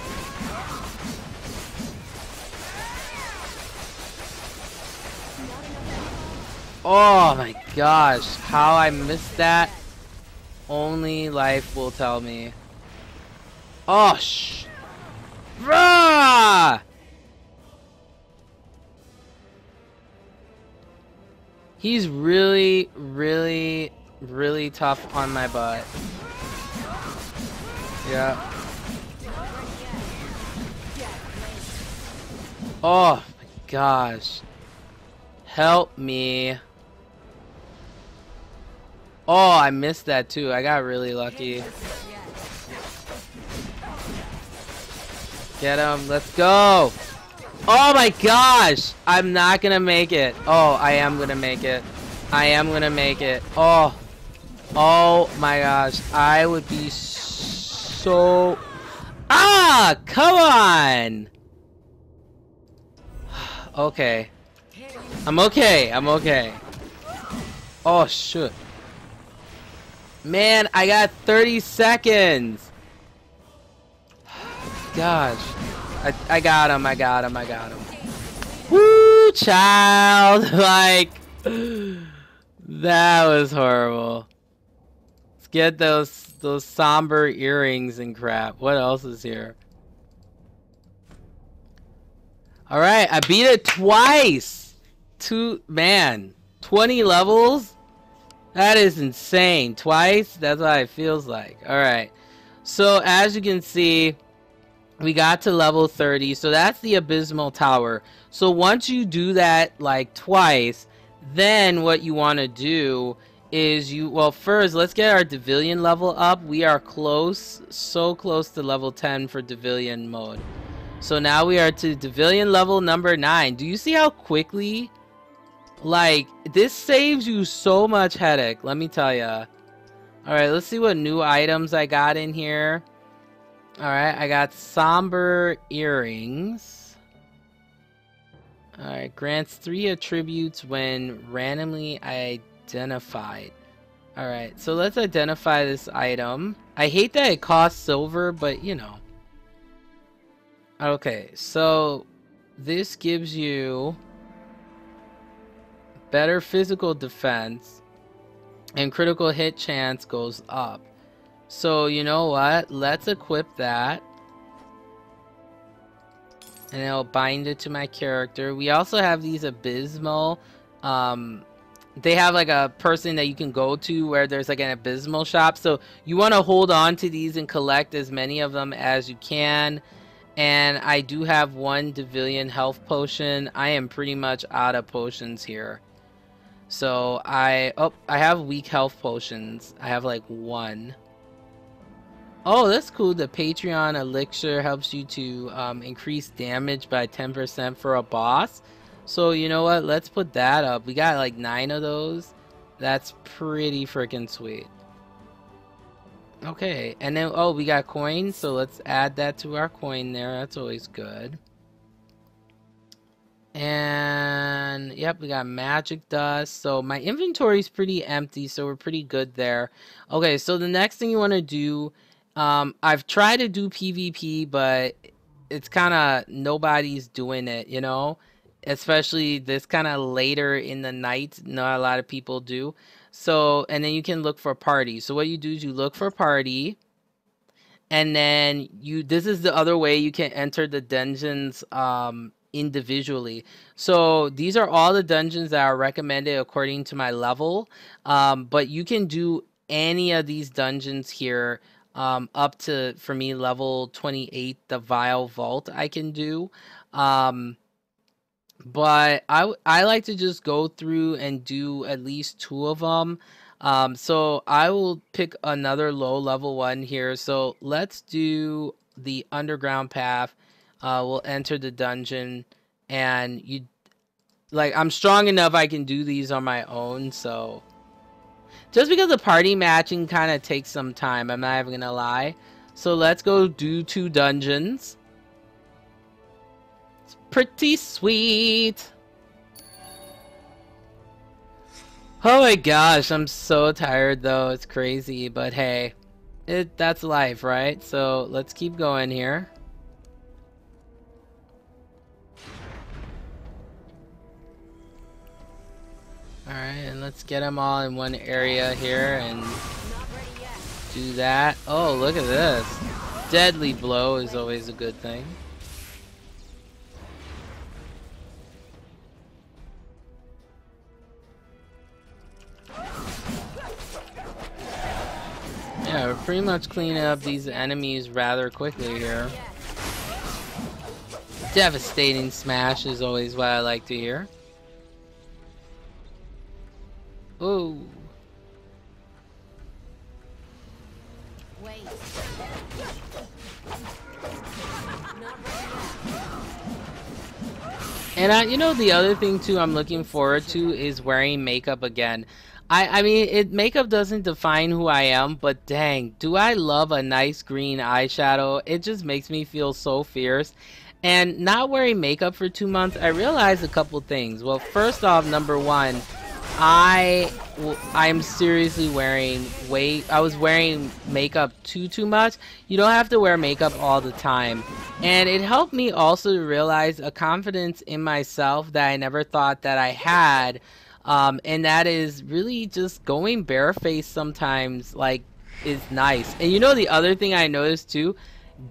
Oh my gosh, how I missed that, only life will tell me. Oh, Rah! He's really, really, really tough on my butt. Yeah. Oh my gosh. Help me. Oh, I missed that too. I got really lucky. Get him. Let's go. Oh my gosh. I'm not gonna make it. Oh, I am gonna make it. I am gonna make it. Oh. Oh my gosh. I would be so... Ah! Come on! Okay. I'm okay. I'm okay. Oh, shoot. Man, I got 30 seconds. Gosh. I got him. I got him. I got him. Woo! child. Like, that was horrible. Let's get those somber earrings and crap. What else is here? All right, I beat it twice. Man, 20 levels. That is insane. Twice. That's what it feels like. All right. So as you can see, we got to level 30. So that's the Abysmal Tower. So once you do that like twice, then what you want to do is well, first let's get our Devilian level up. We are close, so close to level 10 for Devilian mode. So now we are to Devilian level number 9. Do you see how quickly, like, this saves you so much headache, let me tell ya. Alright, let's see what new items I got in here. Alright, I got somber earrings. Alright, grants 3 attributes when randomly identified. Alright, so let's identify this item. I hate that it costs silver, but you know. Okay, so this gives you better physical defense and critical hit chance goes up. So you know what? Let's equip that. And it'll bind it to my character. We also have these Abysmal. They have like a person that you can go to where there's like an Abysmal shop. So you want to hold on to these and collect as many of them as you can. And I do have 1 Devilian health potion. I am pretty much out of potions here. So I have weak health potions. I have like 1. Oh, that's cool. The Patreon elixir helps you to increase damage by 10% for a boss. So you know what? Let's put that up. We got like 9 of those. That's pretty freaking sweet. Okay, and then, oh, we got coins, so let's add that to our coin there. That's always good. And, yep, we got magic dust. So my inventory is pretty empty, so we're pretty good there. Okay, so the next thing you want to do, I've tried to do PvP, but it's kind of, nobody's doing it, you know? Especially this kind of later in the night, not a lot of people do. So, and then you can look for party. So what you do is you look for party, and then this is the other way you can enter the dungeons individually. So these are all the dungeons that are recommended according to my level. But you can do any of these dungeons here up to, for me, level 28, the Vile Vault I can do. But I like to just go through and do at least 2 of them. So I will pick another low level one here. So let's do the underground path. We'll enter the dungeon, and I'm strong enough I can do these on my own. So just because the party matching kind of takes some time, I'm not even gonna lie. So let's go do 2 dungeons. Pretty sweet. Oh my gosh, I'm so tired though. It's crazy, but hey, that's life, right? So let's keep going here. Alright, and let's get them all in one area here and do that. Oh, look at this. Deadly blow is always a good thing. Yeah, we're pretty much cleaning up these enemies rather quickly here. Devastating smash is always what I like to hear. Ooh. And you know, the other thing too I'm looking forward to is wearing makeup again. I mean, makeup doesn't define who I am, but dang, do I love a nice green eyeshadow. It just makes me feel so fierce. And not wearing makeup for 2 months, I realized a couple things. Well, first off, number one, I'm seriously wearing way I was wearing makeup too much. You don't have to wear makeup all the time. And it helped me also to realize a confidence in myself that I never thought that I had. And that is really just going barefaced sometimes like is nice. And you know the other thing I noticed too,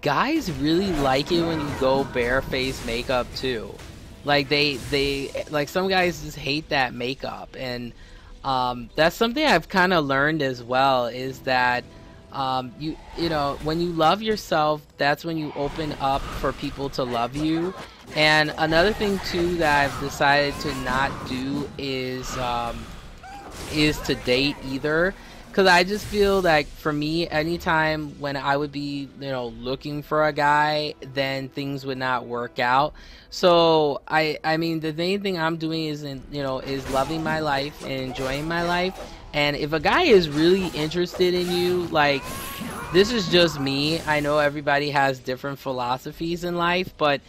guys really like it when you go barefaced makeup too. Like they like some guys just hate that makeup, and that's something I've kind of learned as well. Is that you know when you love yourself, that's when you open up for people to love you. And another thing too that I've decided to not do is to date either, because I just feel like for me, anytime when I would be, you know, looking for a guy, then things would not work out. So I mean, the main thing I'm doing is, you know, is loving my life and enjoying my life. And if a guy is really interested in you, like, this is just me. I know everybody has different philosophies in life, but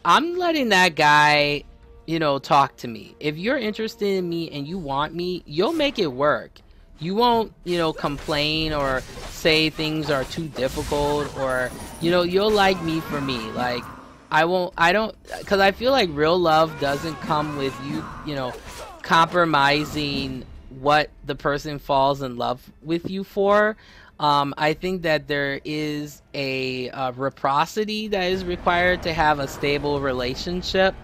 I'm letting that guy, you know, talk to me. If you're interested in me and you want me, you'll make it work. You won't, you know, complain or say things are too difficult, or, you know, you'll like me for me. Like, I don't, because I feel like real love doesn't come with you, you know, compromising what the person falls in love with you for. I think that there is a reciprocity that is required to have a stable relationship.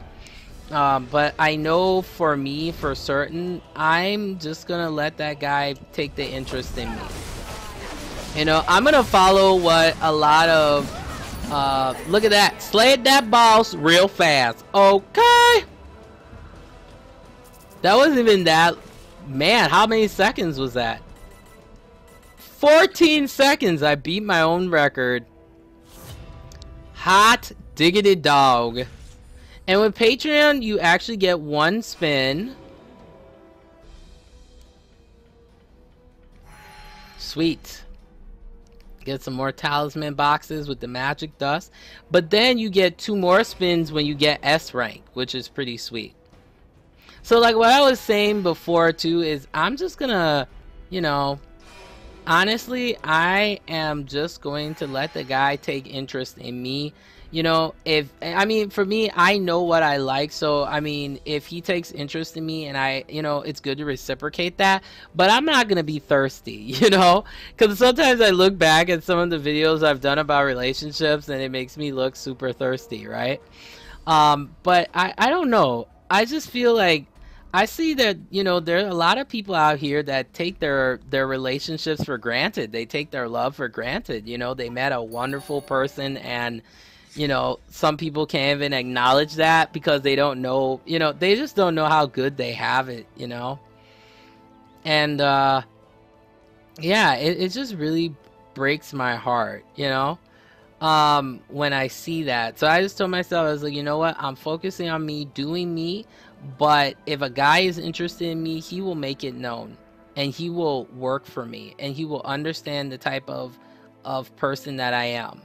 But I know for me, for certain, I'm just gonna let that guy take the interest in me. You know, I'm gonna follow what a lot of, look at that, slayed that boss real fast. Okay. That wasn't even that, man, how many seconds was that? 14 seconds, I beat my own record. Hot diggity dog. And with Patreon, you actually get one spin. Sweet. Get some more talisman boxes with the magic dust. But then you get 2 more spins when you get S rank, which is pretty sweet. So like what I was saying before too is I'm just gonna, you know, honestly, I am just going to let the guy take interest in me. You know, if, I mean, for me, I know what I like. So, I mean, if he takes interest in me and I, you know, it's good to reciprocate that. But I'm not going to be thirsty, you know, because sometimes I look back at some of the videos I've done about relationships and it makes me look super thirsty, right? But I don't know. I just feel like I see that, you know, there are a lot of people out here that take their relationships for granted. They take their love for granted. You know, they met a wonderful person, and, you know, some people can't even acknowledge that because they don't know, you know, they just don't know how good they have it, you know. And yeah, it just really breaks my heart, you know, when I see that. So I just told myself, I was like, you know what, I'm focusing on me, doing me. But if a guy is interested in me, he will make it known, and he will work for me, and he will understand the type of person that I am,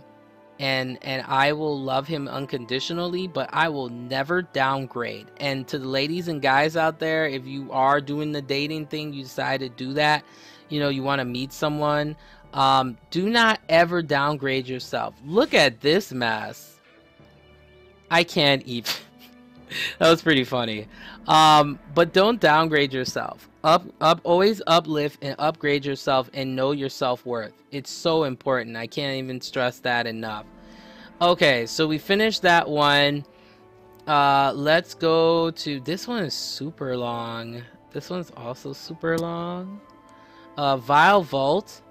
and I will love him unconditionally, but I will never downgrade. And to the ladies and guys out there, if you are doing the dating thing, you decide to do that, you know, you want to meet someone, do not ever downgrade yourself. Look at this mess. I can't even. That was pretty funny. But don't downgrade yourself. Always uplift and upgrade yourself and know your self-worth. It's so important. I can't even stress that enough. Okay, so we finished that one. Let's go to, this one is super long. This one's also super long. Vile Vault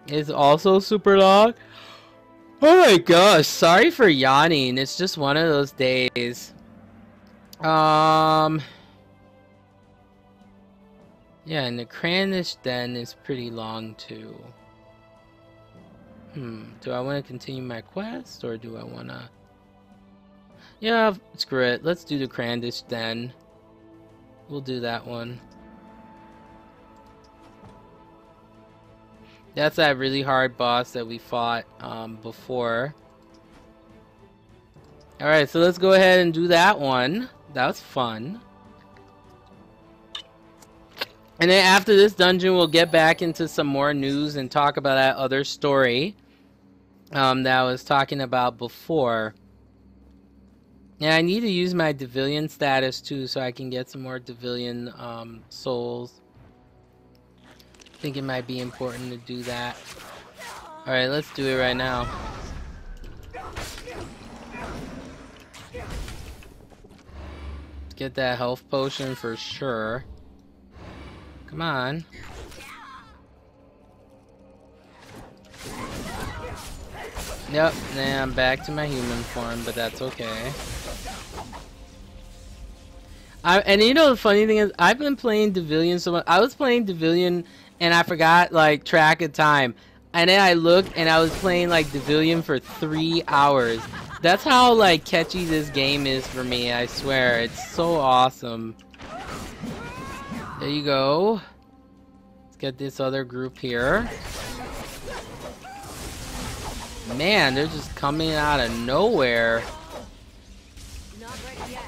is also super long. Oh my gosh, sorry for yawning. It's just one of those days. Yeah, and the Crannish Den is pretty long too. Do I want to continue my quest, or do I want to... Yeah, screw it. Let's do the Crannish Den. We'll do that one. That's that really hard boss that we fought before. Alright, so let's go ahead and do that one. That was fun. And then after this dungeon, we'll get back into some more news and talk about that other story that I was talking about before. Yeah, I need to use my Devilian status too so I can get some more Devilian souls. I think it might be important to do that. Alright, let's do it right now. Let's get that health potion for sure. Come on. Yep, now I'm back to my human form, but that's okay. And you know the funny thing is, I've been playing Devilian so much. I was playing Devilian and I forgot like track of time. And then I looked and I was playing like Devilian for 3 hours. That's how like catchy this game is for me, I swear. It's so awesome. There you go. Let's get this other group here. Man, they're just coming out of nowhere. Not ready yet.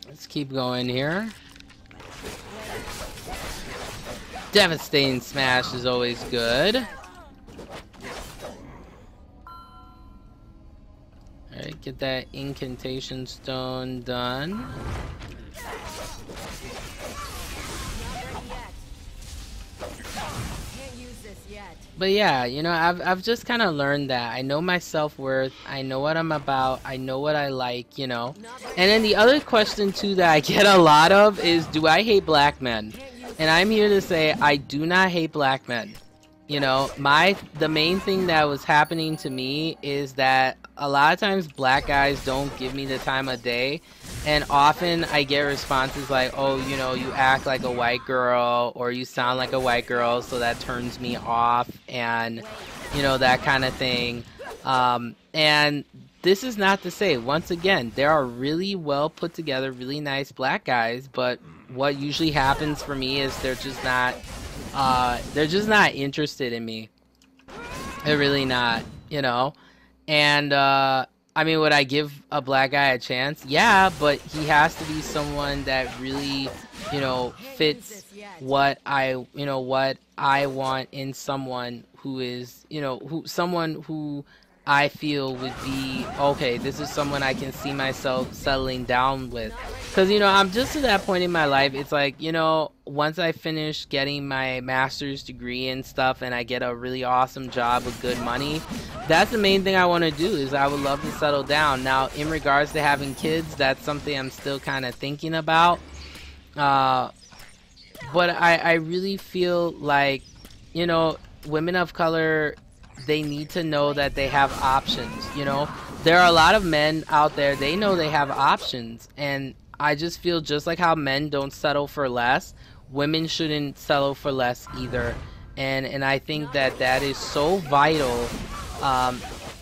Let's keep going here. Devastating smash is always good. Alright, get that incantation stone done. But yeah, you know, I've just kind of learned that. I know my self-worth. I know what I'm about. I know what I like, you know. And then the other question, too, that I get a lot of is, do I hate black men? And I'm here to say I do not hate black men. You know, the main thing that was happening to me is that a lot of times black guys don't give me the time of day. And often I get responses like, oh, you know, you act like a white girl or you sound like a white girl, so that turns me off, and, you know, that kind of thing. And this is not to say, once again, there are really well put together, really nice black guys, but what usually happens for me is they're just not interested in me. They're really not, you know. And I mean, would I give a black guy a chance? Yeah, but he has to be someone that really, you know, fits what I want in someone who is, you know, someone who I feel would be, okay, this is someone I can see myself settling down with. Because, you know, I'm just to that point in my life, it's like, you know, once I finish getting my master's degree and stuff and I get a really awesome job with good money, that's the main thing I want to do, is I would love to settle down. Now, in regards to having kids, that's something I'm still kind of thinking about. But I really feel like, you know, women of color, they need to know that they have options. You know, there are a lot of men out there, they know they have options, and I just feel just like how men don't settle for less, women shouldn't settle for less either. And I think that that is so vital.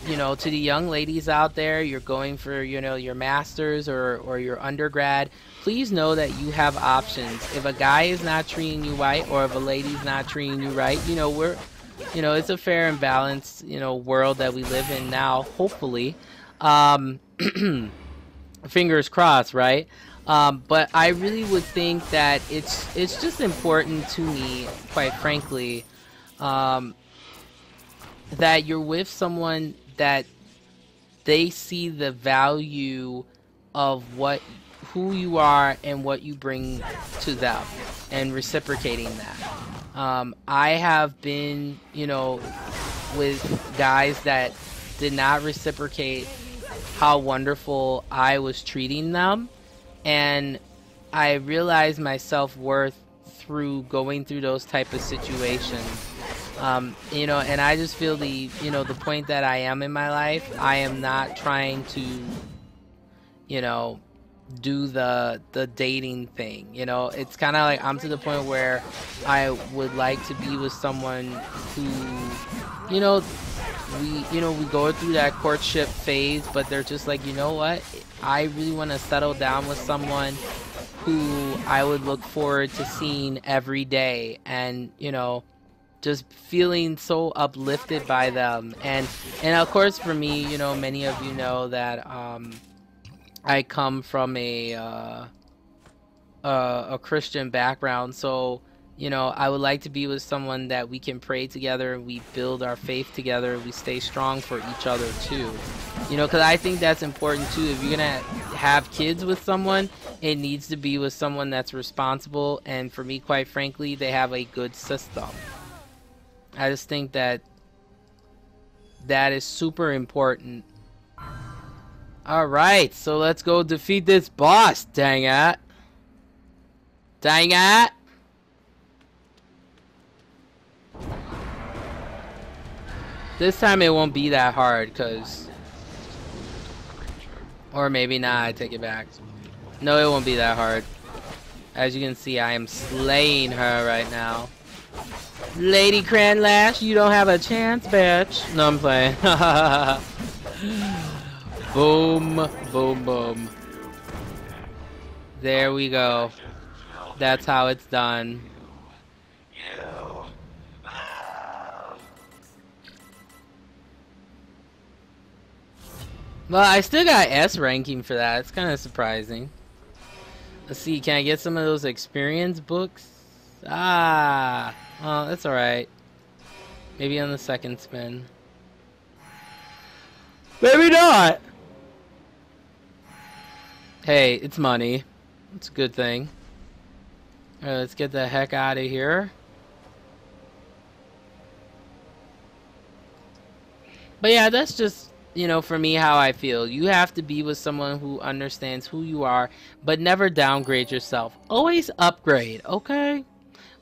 You know, to the young ladies out there, you're going for, you know, your master's or your undergrad, please know that you have options. If a guy is not treating you right, or if a lady's not treating you right, you know, it's a fair and balanced, you know, world that we live in now, hopefully. Fingers crossed, right? But I really would think that it's just important to me, quite frankly, that you're with someone that they see the value of who you are and what you bring to them, and reciprocating that. I have been, you know, with guys that did not reciprocate how wonderful I was treating them, and I realized my self-worth through going through those type of situations. You know, and I just feel the point that I am in my life, I am not trying to, you know, do the dating thing. You know, it's kind of like I'm to the point where I would like to be with someone who, you know, we go through that courtship phase, but they're just like, you know what, I really want to settle down with someone who I would look forward to seeing every day, and, you know, just feeling so uplifted by them. And of course, for me, you know, many of you know that I come from a a Christian background, so I would like to be with someone that we can pray together and we build our faith together. We stay strong for each other too. Because I think that's important too. If you're gonna have kids with someone, it needs to be with someone that's responsible. And for me, quite frankly, they have a good system. I just think that that is super important. All right, so let's go defeat this boss. Dang it. Dang it. This time it won't be that hard, cause... Or maybe not, I take it back. No, it won't be that hard. As you can see, I am slaying her right now. Lady Cranlash, you don't have a chance, bitch. No, I'm playing. Boom, boom, boom. There we go. That's how it's done. Well, I still got S ranking for that. It's kind of surprising. Let's see, can I get some of those experience books? Ah, well, that's alright. Maybe on the second spin. Maybe not! Hey, it's money. It's a good thing. Alright, let's get the heck out of here. But yeah, that's just, for me, how I feel. You have to be with someone who understands who you are, but never downgrade yourself. Always upgrade, okay?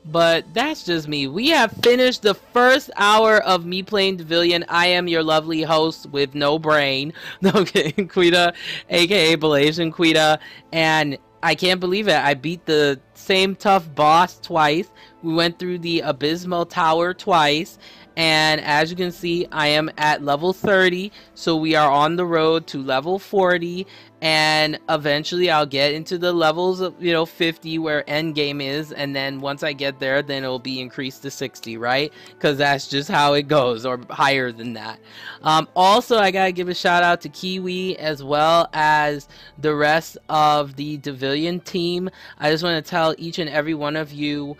But that's just me. We have finished the first hour of me playing Devilian. I am your lovely host with no brain. Okay, Quita, aka Balasian Quita. And I can't believe it. I beat the same tough boss twice. We went through the Abysmal Tower twice. And as you can see, I am at level 30, so we are on the road to level 40, and eventually I'll get into the levels of 50 where end game is, and then once I get there, then it'll be increased to 60, right? Because that's just how it goes, or higher than that. Also, I gotta give a shout out to Kiwi as well as the rest of the Devilian team. I just want to tell each and every one of you,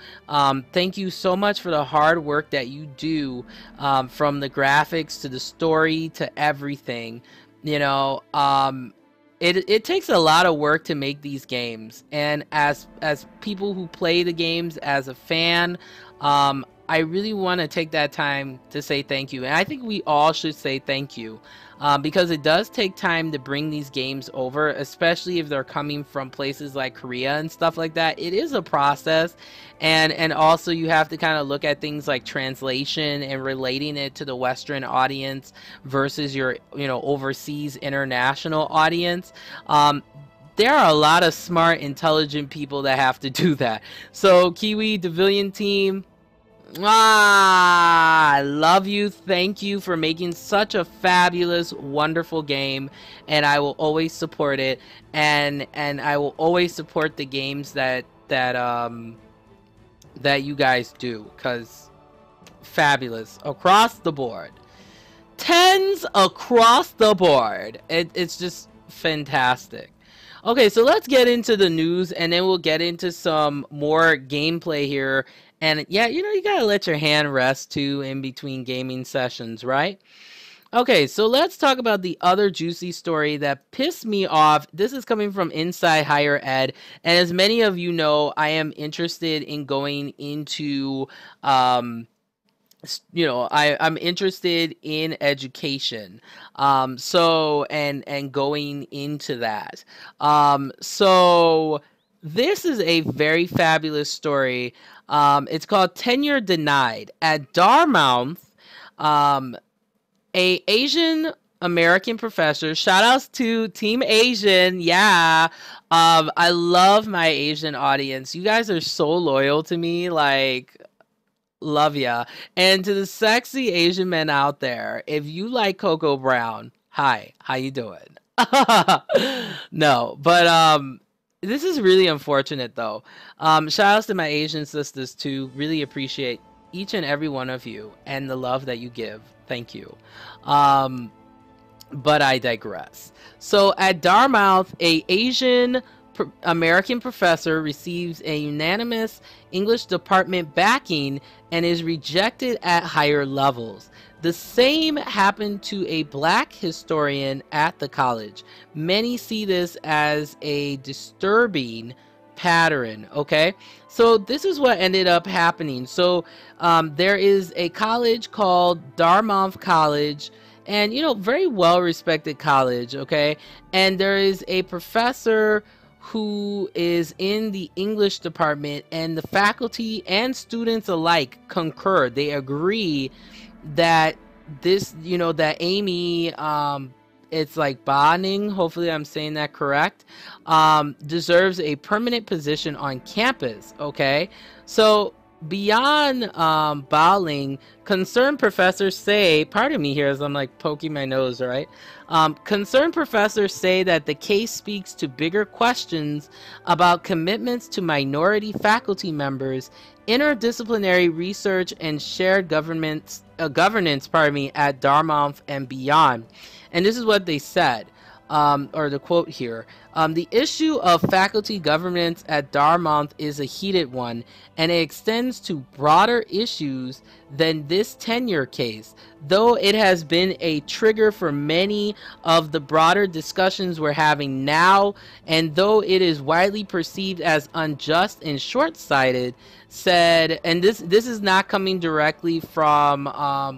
thank you so much for the hard work that you do, from the graphics to the story to everything. It takes a lot of work to make these games, and as people who play the games, as a fan, I really want to take that time to say thank you. And I think we all should say thank you, because it does take time to bring these games over, especially if they're coming from places like Korea and stuff like that. It is a process, and also you have to kind of look at things like translation and relating it to the Western audience versus your overseas international audience. There are a lot of smart, intelligent people that have to do that. So Kiwi, Devilian team, I love you. Thank you for making such a fabulous, wonderful game, and I will always support it. And I will always support the games that you guys do, because fabulous across the board. Tens across the board. It's just fantastic. Okay, so let's get into the news, and then we'll get into some more gameplay here. And yeah, you gotta let your hand rest too in between gaming sessions, right? Okay, so let's talk about the other juicy story that pissed me off. This is coming from Inside Higher Ed, and as many of you know, I am interested in going into I'm interested in education, so and going into that. So this is a very fabulous story. It's called Tenure Denied at Dartmouth. A Asian American professor. Shout outs to Team Asian. Yeah. I love my Asian audience. You guys are so loyal to me. Like, love ya. And to the sexy Asian men out there, if you like Coco Brown, hi, how you doing? No, but this is really unfortunate though. Shout outs to my Asian sisters too. Really appreciate each and every one of you and the love that you give. Thank you. But I digress. So at Dartmouth, a Asian American professor receives a unanimous English department backing and is rejected at higher levels. The same happened to a black historian at the college. Many see this as a disturbing pattern. Okay, so this is what ended up happening. So there is a college called Dartmouth College, and very well respected college. Okay, and there is a professor who is in the English department, and the faculty and students alike concur. They agree that that Amy, it's like Bonning, hopefully I'm saying that correct, deserves a permanent position on campus. Okay, so beyond Bowling, concerned professors say, pardon me here as I'm like poking my nose, right? Concerned professors say that the case speaks to bigger questions about commitments to minority faculty members, interdisciplinary research, and shared governance, at Dartmouth and beyond. And this is what they said, or the quote here. The issue of faculty governance at Dartmouth is a heated one, and it extends to broader issues than this tenure case, though it has been a trigger for many of the broader discussions we're having now, and though it is widely perceived as unjust and short-sighted, said, and this is not coming directly from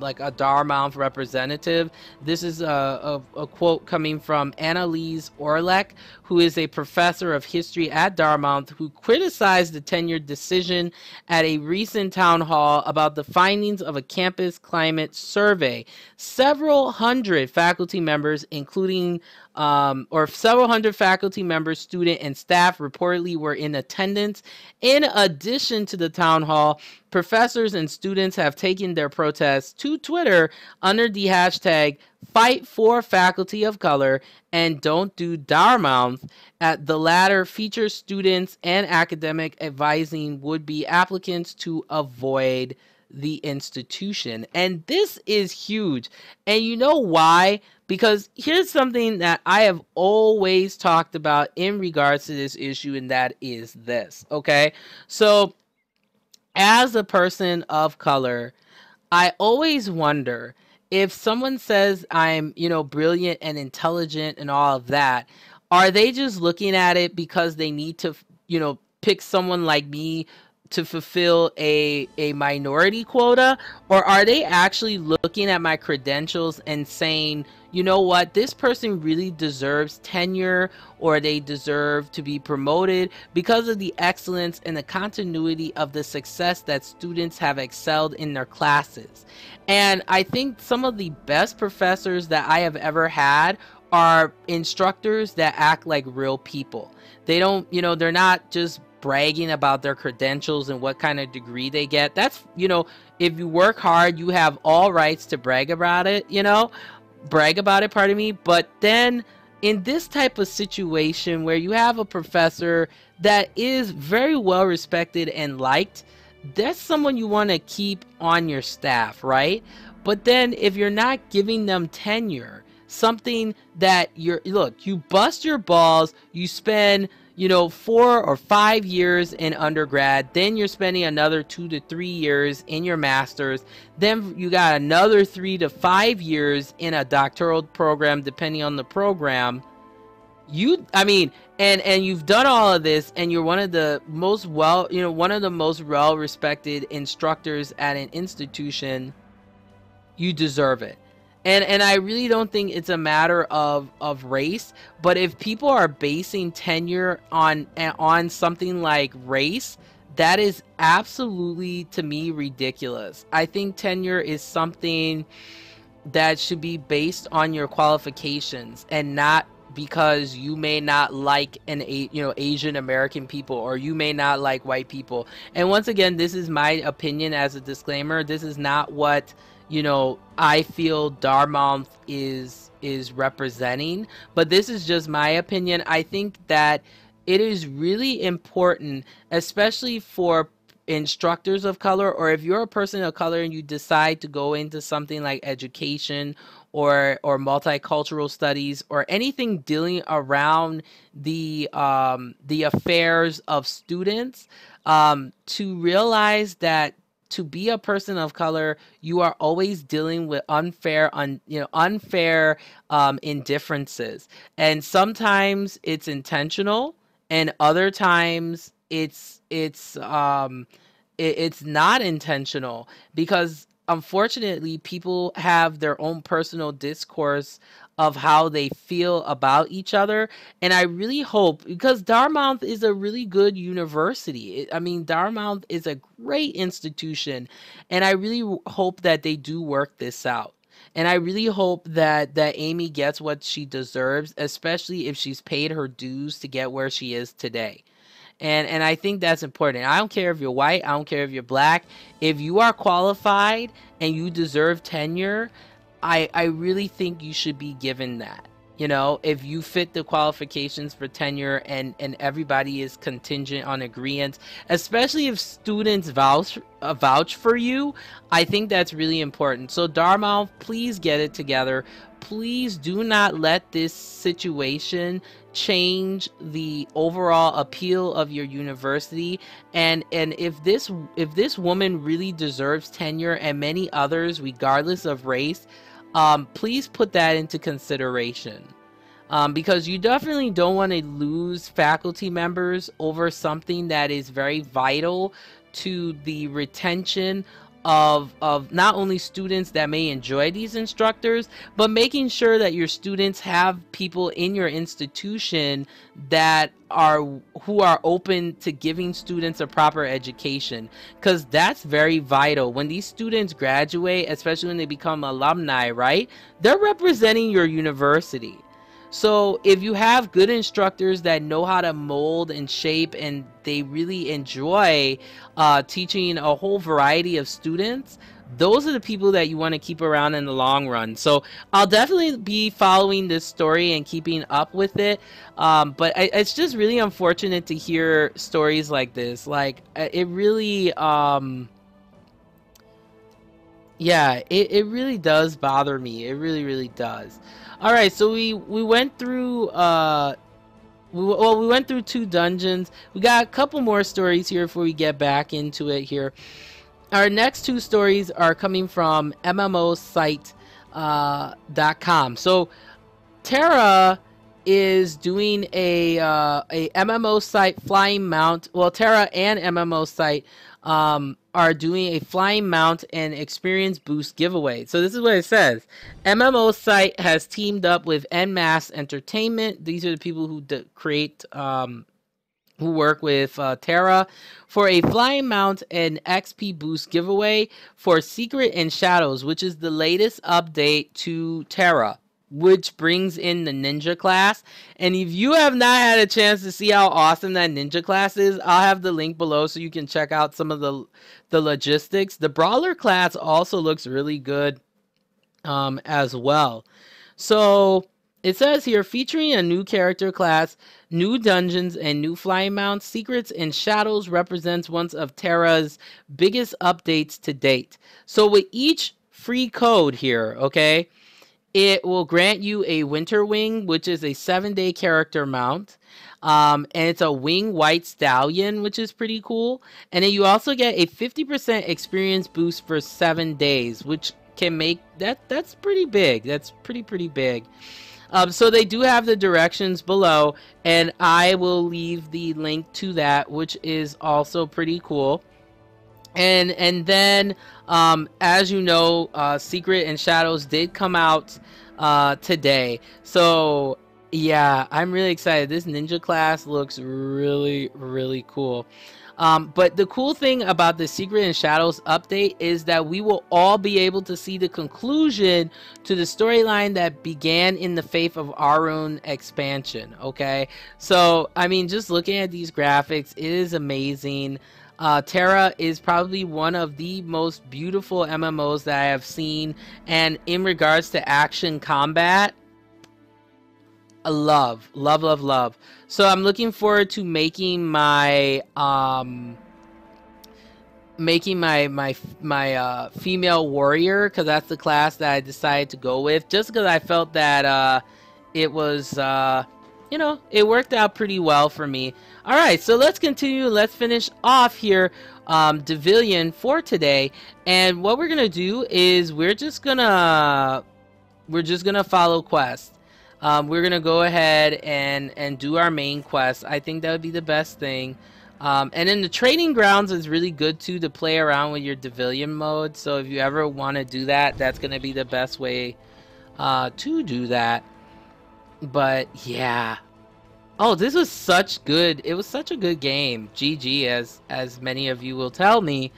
like a Dartmouth representative. This is a quote coming from Annalise Orlek, who is a professor of history at Dartmouth, who criticized the tenure decision at a recent town hall about the findings of a campus climate survey. Several hundred faculty members, including several hundred faculty members, student, and staff reportedly were in attendance. In addition to the town hall, professors and students have taken their protests to Twitter under the hashtag Fight for Faculty of Color and Don't Do Dartmouth. At the latter features students and academic advising would-be applicants to avoid the institution. And this is huge. And you know why? Because here's something that I have always talked about in regards to this issue, and that is this. Okay, so as a person of color, I always wonder, if someone says I'm, brilliant and intelligent and all of that, are they just looking at it because they need to, pick someone like me to fulfill a minority quota? Or are they actually looking at my credentials and saying, you know what, this person really deserves tenure, or they deserve to be promoted because of the excellence and the continuity of the success that students have excelled in their classes? And I think some of the best professors that I have ever had are instructors that act like real people. They don't, they're not just bragging about their credentials and what kind of degree they get. That's, if you work hard, you have all rights to brag about it, pardon me. But then in this type of situation where you have a professor that is very well respected and liked, that's someone you want to keep on your staff, right? But then if you're not giving them tenure, something that you bust your balls, you spend 4 or 5 years in undergrad, then you're spending another 2 to 3 years in your master's, then you got another 3 to 5 years in a doctoral program, depending on the program. And you've done all of this, and you're one of the most well respected instructors at an institution. You deserve it. And I really don't think it's a matter of race, but if people are basing tenure on something like race, that is absolutely, to me, ridiculous. I think tenure is something that should be based on your qualifications, and not because you may not like Asian American people, or you may not like white people. And once again, this is my opinion as a disclaimer. This is not what I feel Dartmouth is representing, but this is just my opinion. I think that it is really important, especially for instructors of color, or if you're a person of color and you decide to go into something like education or multicultural studies or anything dealing around the affairs of students, to realize that to be a person of color, you are always dealing with unfair indifferences, and sometimes it's intentional, and other times it's not intentional, because unfortunately people have their own personal discourse of how they feel about each other. And I really hope, because Dartmouth is a really good university, I mean, Dartmouth is a great institution, and I really hope that they do work this out. And I really hope that Amy gets what she deserves, especially if she's paid her dues to get where she is today. And I think that's important. I don't care if you're white, I don't care if you're black. If you are qualified and you deserve tenure, I really think you should be given that. You know, if you fit the qualifications for tenure, and everybody is contingent on agreement, especially if students vouch for you, I think that's really important. So Dartmouth, please get it together. Please do not let this situation change the overall appeal of your university. And if this woman really deserves tenure, and many others regardless of race, please put that into consideration, because you definitely don't want to lose faculty members over something that is very vital to the retention of not only students that may enjoy these instructors, but making sure that your students have people in your institution who are open to giving students a proper education, because that's very vital. When these students graduate, especially when they become alumni, right, they're representing your university. So if you have good instructors that know how to mold and shape, and they really enjoy teaching a whole variety of students, those are the people that you want to keep around in the long run. So I'll definitely be following this story and keeping up with it. But it's just really unfortunate to hear stories like this. Like, it really, yeah, it really does bother me. It really, really does. All right, so we went through we went through 2 dungeons. We got a couple more stories here before we get back into it here. Our next 2 stories are coming from MMOsite.com. So Terra is doing a MMO site flying mount. Well, Terra and MMO site are doing a flying mount and experience boost giveaway. So this is what it says. MMO site has teamed up with NMass Entertainment. These are the people who create who work with Terra, for a flying mount and XP boost giveaway for Secret and Shadows, which is the latest update to Terra, which brings in the ninja class. And if you have not had a chance to see how awesome that ninja class is, I'll have the link below so you can check out some of the logistics. The brawler class also looks really good as well. So it says here, featuring a new character class, new dungeons, and new flying mounts, Secrets and Shadows represents one of Terra's biggest updates to date. So with each free code here, okay, it will grant you a Winter Wing, which is a 7-day character mount. And it's a wing white stallion, which is pretty cool. And then you also get a 50% experience boost for 7 days, which can make that's pretty big. That's pretty big. So they do have the directions below, and I will leave the link to that, which is also pretty cool. And then, as you know, Secret and Shadows did come out today. So yeah, I'm really excited. This ninja class looks really, really cool. But the cool thing about the Secret and Shadows update is that we will all be able to see the conclusion to the storyline that began in the Faith of Arun expansion. Okay, so I mean, just looking at these graphics, it is amazing. Terra is probably one of the most beautiful MMOs that I have seen, and in regards to action combat, I love. So I'm looking forward to making my making my female warrior, because that's the class that I decided to go with, just because I felt that it was it worked out pretty well for me. All right, so let's continue. Let's finish off here Devilian for today, and what we're gonna do is we're just gonna follow quests. We're gonna go ahead and do our main quest. I think that would be the best thing. And then the training grounds is really good too, to play around with your Devilian mode. So if you ever want to do that, that's gonna be the best way to do that. But yeah. Oh, this was such good. It was such a good game. GG, as many of you will tell me.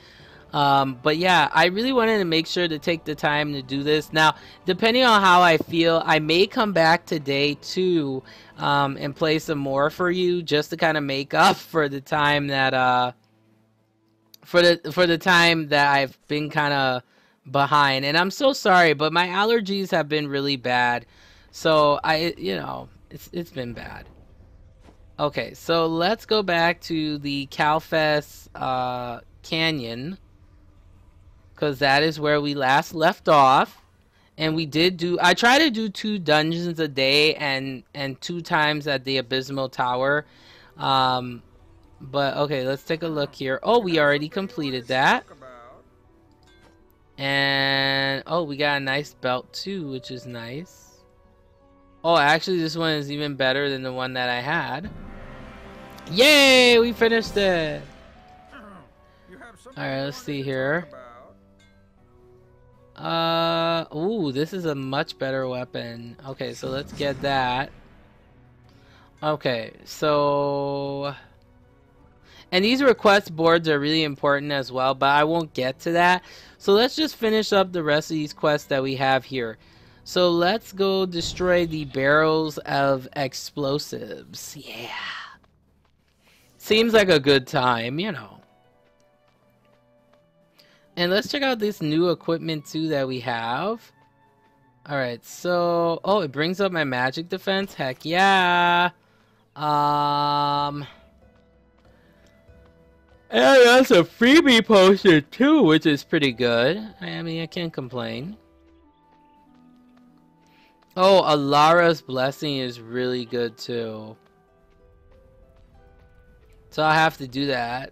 But yeah, I really wanted to make sure to take the time to do this. Now, depending on how I feel, I may come back today too, and play some more for you, just to kind of make up for the time that for the time that I've been kind of behind. And I'm so sorry, but my allergies have been really bad. So it's been bad. Okay, so let's go back to the Calfest Canyon, because that is where we last left off. And I try to do 2 dungeons a day, and 2 times at the Abysmal Tower. But okay, let's take a look here. Oh, we already completed that. And oh, we got a nice belt too, which is nice. Oh, actually this one is even better than the one that I had. Yay, we finished it. Alright, let's see here. Ooh, this is a much better weapon. Okay, so let's get that. Okay, so... And these request boards are really important as well, but I won't get to that. So let's just finish up the rest of these quests that we have here. So let's go destroy the barrels of explosives. Yeah. Seems like a good time, you know. And let's check out this new equipment too that we have. Alright, so... Oh, it brings up my magic defense? Heck yeah! And that's a freebie potion too, which is pretty good. I mean, I can't complain. Oh, Alara's Blessing is really good too. So I'll have to do that.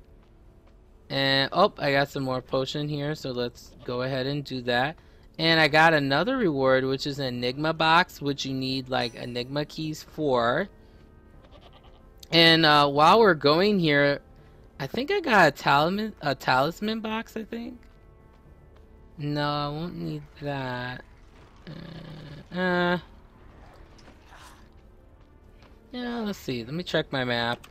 And, oh, I got some more potion here, so let's go ahead and do that. And I got another reward, which is an Enigma box, which you need, like, Enigma keys for. And while we're going here, I think I got a talisman box, I think. No, I won't need that. Yeah, let's see. Let me check my map.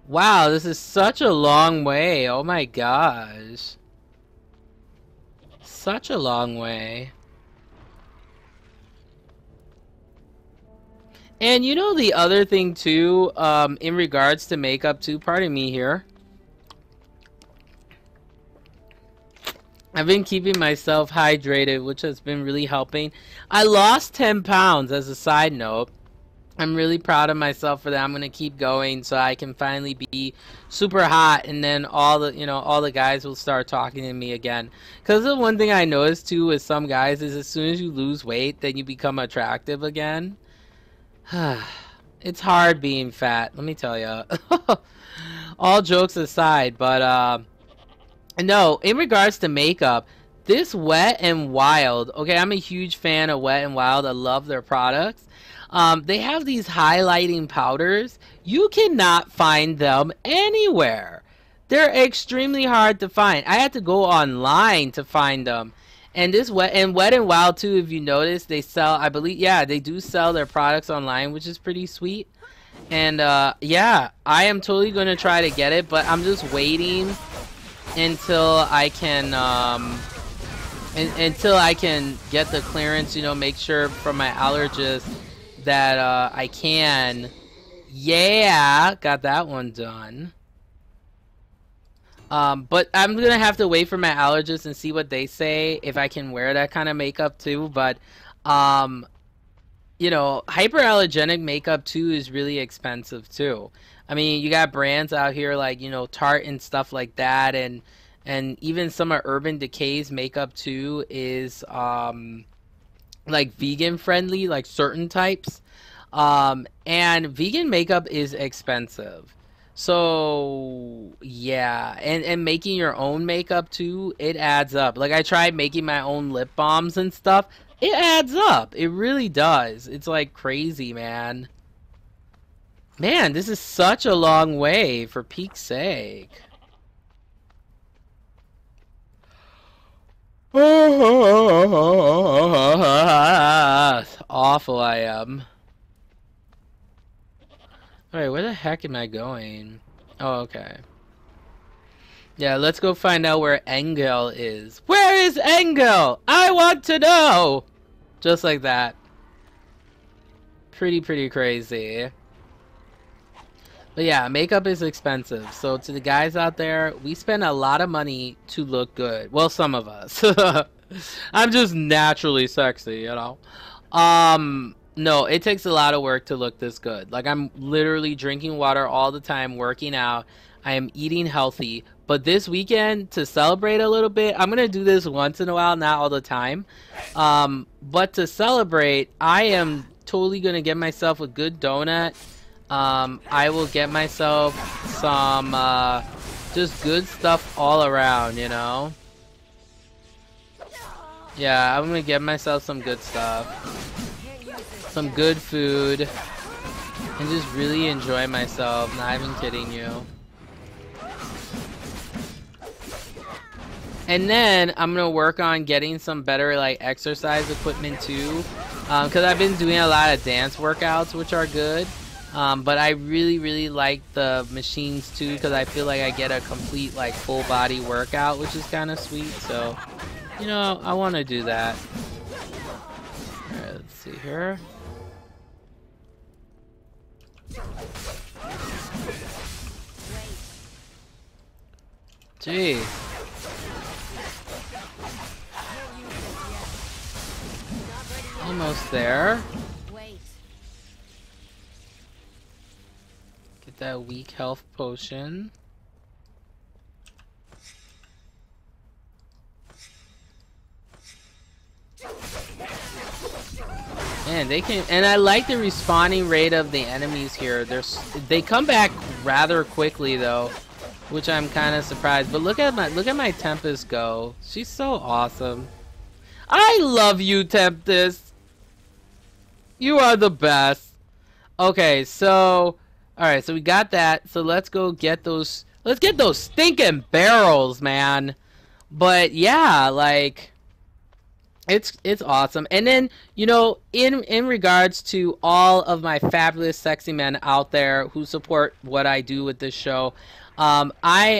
Wow, this is such a long way. Oh my gosh. Such a long way. And you know the other thing too, in regards to makeup too, pardon me here. I've been keeping myself hydrated, which has been really helping. I lost 10 pounds as a side note. I'm really proud of myself for that. I'm going to keep going so I can finally be super hot, and then all the guys will start talking to me again. Because the one thing I noticed too with some guys is as soon as you lose weight, then you become attractive again. It's hard being fat, let me tell you. All jokes aside, but no, in regards to makeup, this Wet and Wild, okay, I'm a huge fan of Wet and Wild. I love their products. They have these highlighting powders. You cannot find them anywhere. They're extremely hard to find. I had to go online to find them. And this Wet and Wild too, if you notice, they sell, I believe, yeah, they do sell their products online, which is pretty sweet. And yeah, I am totally going to try to get it, but I'm just waiting until I can until I can get the clearance, you know, make sure from my allergist that I can. Yeah, got that one done. But I'm gonna have to wait for my allergist and see what they say if I can wear that kind of makeup too. But you know, hyperallergenic makeup too is really expensive too. I mean, you got brands out here like, Tarte and stuff like that, and even some of Urban Decay's makeup too is like vegan friendly, like certain types. And vegan makeup is expensive. So yeah, and making your own makeup too, it adds up. Like I tried making my own lip balms and stuff. It adds up. It really does. It's like crazy, man. Man, this is such a long way for peak's sake. Awful I am. Alright, where the heck am I going? Oh, okay. Yeah, let's go find out where Engel is. Where is Engel? I want to know! Just like that. Pretty crazy. But yeah, makeup is expensive. So to the guys out there, we spend a lot of money to look good. Well, some of us. I'm just naturally sexy, you know? No, it takes a lot of work to look this good. Like, I'm literally drinking water all the time, working out. I am eating healthy. But this weekend, to celebrate a little bit, I'm going to do this once in a while, not all the time. But to celebrate, I am totally going to get myself a good donut. I will get myself some, just good stuff all around, you know? Yeah, I'm going to get myself some good stuff. Some good food. And just really enjoy myself, not even kidding you. And then I'm gonna work on getting some better like exercise equipment too, because I've been doing a lot of dance workouts, which are good. But I really like the machines too, because I feel like I get a complete like full body workout, which is kind of sweet. So, you know, I want to do that. Alright, let's see here. Gee. Almost there. Get that weak health potion. Man, they can, and I like the respawning rate of the enemies here. They come back rather quickly though, which I'm kind of surprised. But look at my Tempest go. She's so awesome. I love you, Tempest. You are the best. Okay, so alright, so we got that. So let's go get those. Let's get those stinking barrels, man. But yeah, like it's awesome. And then, you know, in regards to all of my fabulous sexy men out there who support what I do with this show, I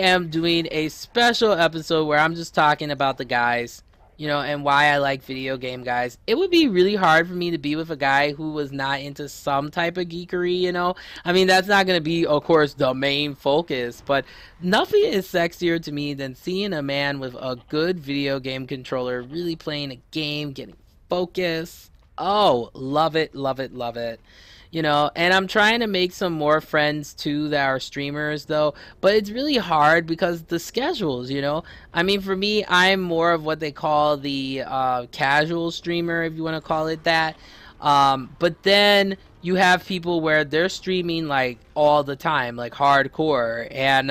am doing a special episode where I'm just talking about the guys, you know, and why I like video game guys. It would be really hard for me to be with a guy who was not into some type of geekery, you know. I mean, that's not going to be, of course, the main focus, but nothing is sexier to me than seeing a man with a good video game controller really playing a game, getting focus. Oh, love it, love it, love it. You know, and I'm trying to make some more friends too that are streamers though, but it's really hard because the schedules, you know. I mean, for me, I'm more of what they call the casual streamer, if you want to call it that. But then you have people where they're streaming like all the time, like hardcore, and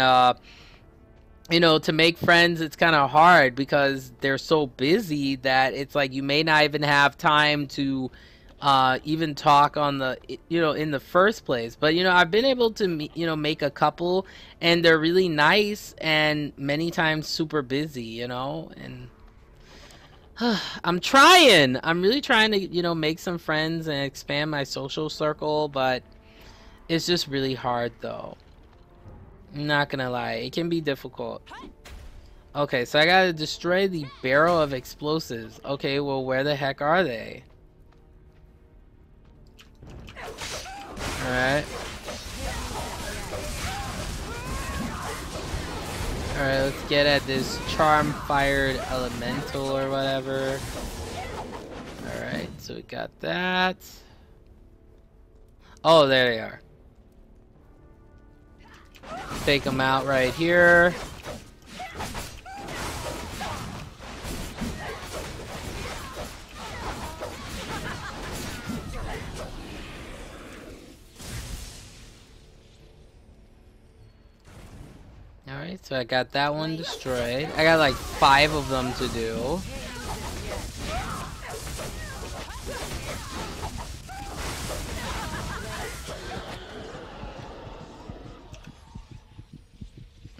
you know, to make friends, it's kind of hard because they're so busy that it's like you may not even have time to even talk on the, you know, in the first place. But, you know, I've been able to, you know, make a couple, and they're really nice and many times super busy, you know, and I'm really trying to, you know, make some friends and expand my social circle, but it's just really hard though. I'm not gonna lie, it can be difficult. Okay, so I gotta destroy the barrel of explosives. Okay, well, where the heck are they? Alright. Alright, let's get at this charm-fired elemental or whatever. Alright, so we got that. Oh, there they are. Take him out right here. Alright, so I got that one destroyed. I got like 5 of them to do.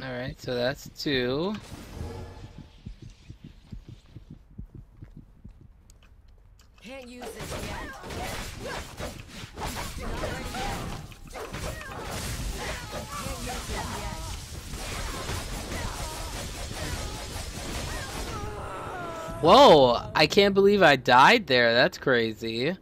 Alright, so that's 2. Can't use this yet. Not ready yet. Can't use this yet. Whoa, I can't believe I died there. That's crazy.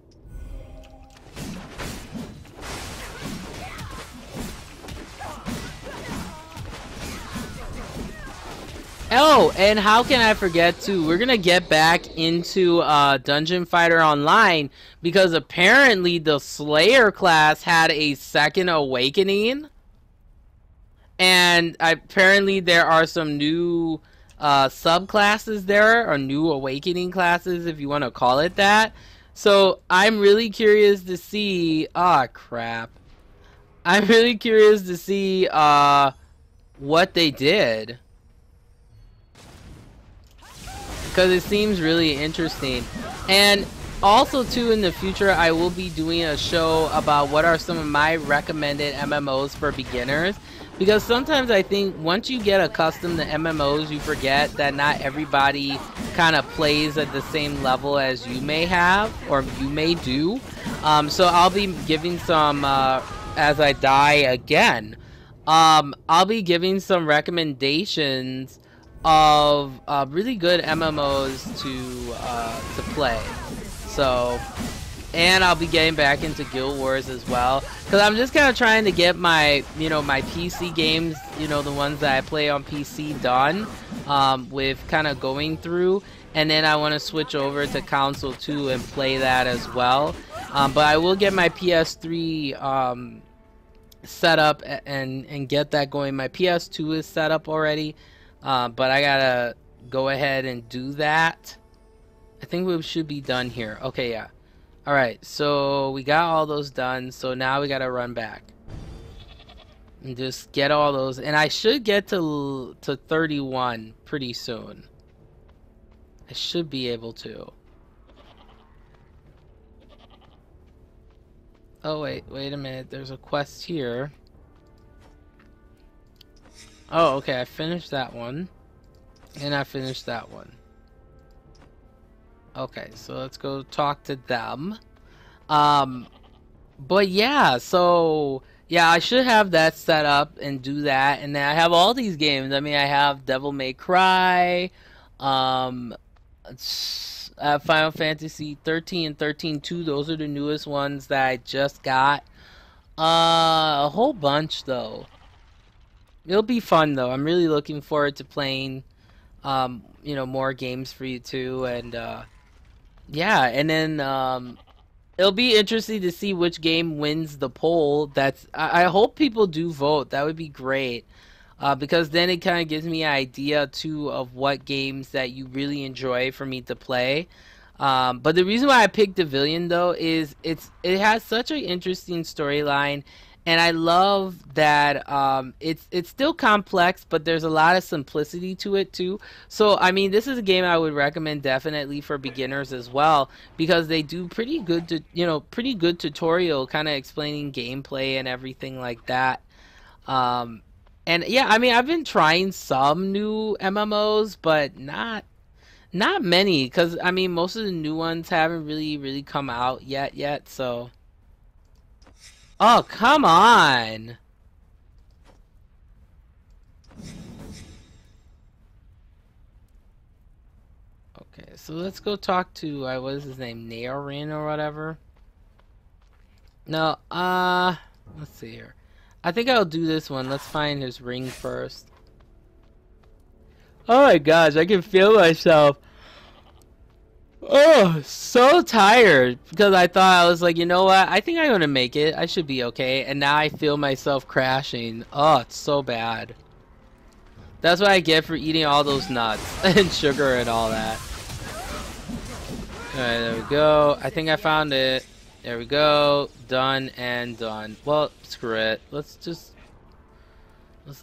Oh, and how can I forget to, we're gonna get back into Dungeon Fighter Online because apparently the Slayer class had a second awakening. And apparently there are some new subclasses there, or new awakening classes if you want to call it that. So I'm really curious to see, crap. I'm really curious to see what they did. Because it seems really interesting. And also too, in the future I will be doing a show about what are some of my recommended MMOs for beginners, because sometimes I think once you get accustomed to MMOs you forget that not everybody kind of plays at the same level as you may have or you may do. So I'll be giving some as I die again, I'll be giving some recommendations of really good MMOs to play. So, and I'll be getting back into Guild Wars as well, because I'm just kind of trying to get my, my PC games, the ones that I play on PC done, with kind of going through, and then I want to switch over to console too and play that as well. But I will get my PS3 set up and get that going. My PS2 is set up already. But I gotta go ahead and do that. I think we should be done here. Okay, yeah. Alright, so we got all those done. So now we gotta run back. And just get all those. And I should get to 31 pretty soon. I should be able to. Oh, wait a minute. There's a quest here. Oh, okay, I finished that one. And I finished that one. Okay, so let's go talk to them. But yeah, so yeah, I should have that set up and do that. And then I have all these games. I mean, I have Devil May Cry, Final Fantasy 13 and 13-2. Those are the newest ones that I just got. A whole bunch though. It'll be fun though. I'm really looking forward to playing, more games for you too, and yeah, and then it'll be interesting to see which game wins the poll. I hope people do vote. That would be great, because then it kind of gives me an idea too of what games that you really enjoy for me to play. But the reason why I picked Devilian though is it has such an interesting storyline. And I love that it's still complex, but there's a lot of simplicity to it too. So I mean, this is a game I would recommend definitely for beginners as well, because they do pretty good tutorial kind of explaining gameplay and everything like that. And yeah, I mean, I've been trying some new MMOs, but not many, because I mean, most of the new ones haven't really come out yet. So. Oh, come on! Okay, so let's go talk to, what is his name? Naorin or whatever? No, let's see here. I think I'll do this one. Let's find his ring first. Oh my gosh, I can feel myself. Oh, so tired because I thought I was like, you know what? I think I'm gonna make it. I should be okay. And now I feel myself crashing. Oh, it's so bad. That's what I get for eating all those nuts and sugar and all that. Alright, there we go. I think I found it. There we go. Done and done. Well, screw it. Let's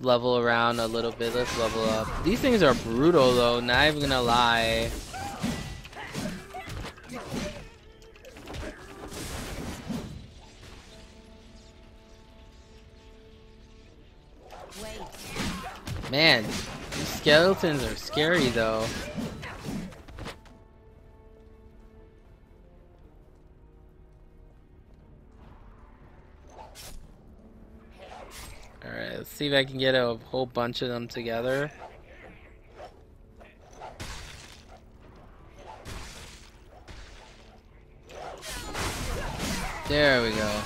level around a little bit. Let's level up. These things are brutal though, not even gonna lie. Man, these skeletons are scary though. Alright, let's see if I can get a whole bunch of them together. There we go.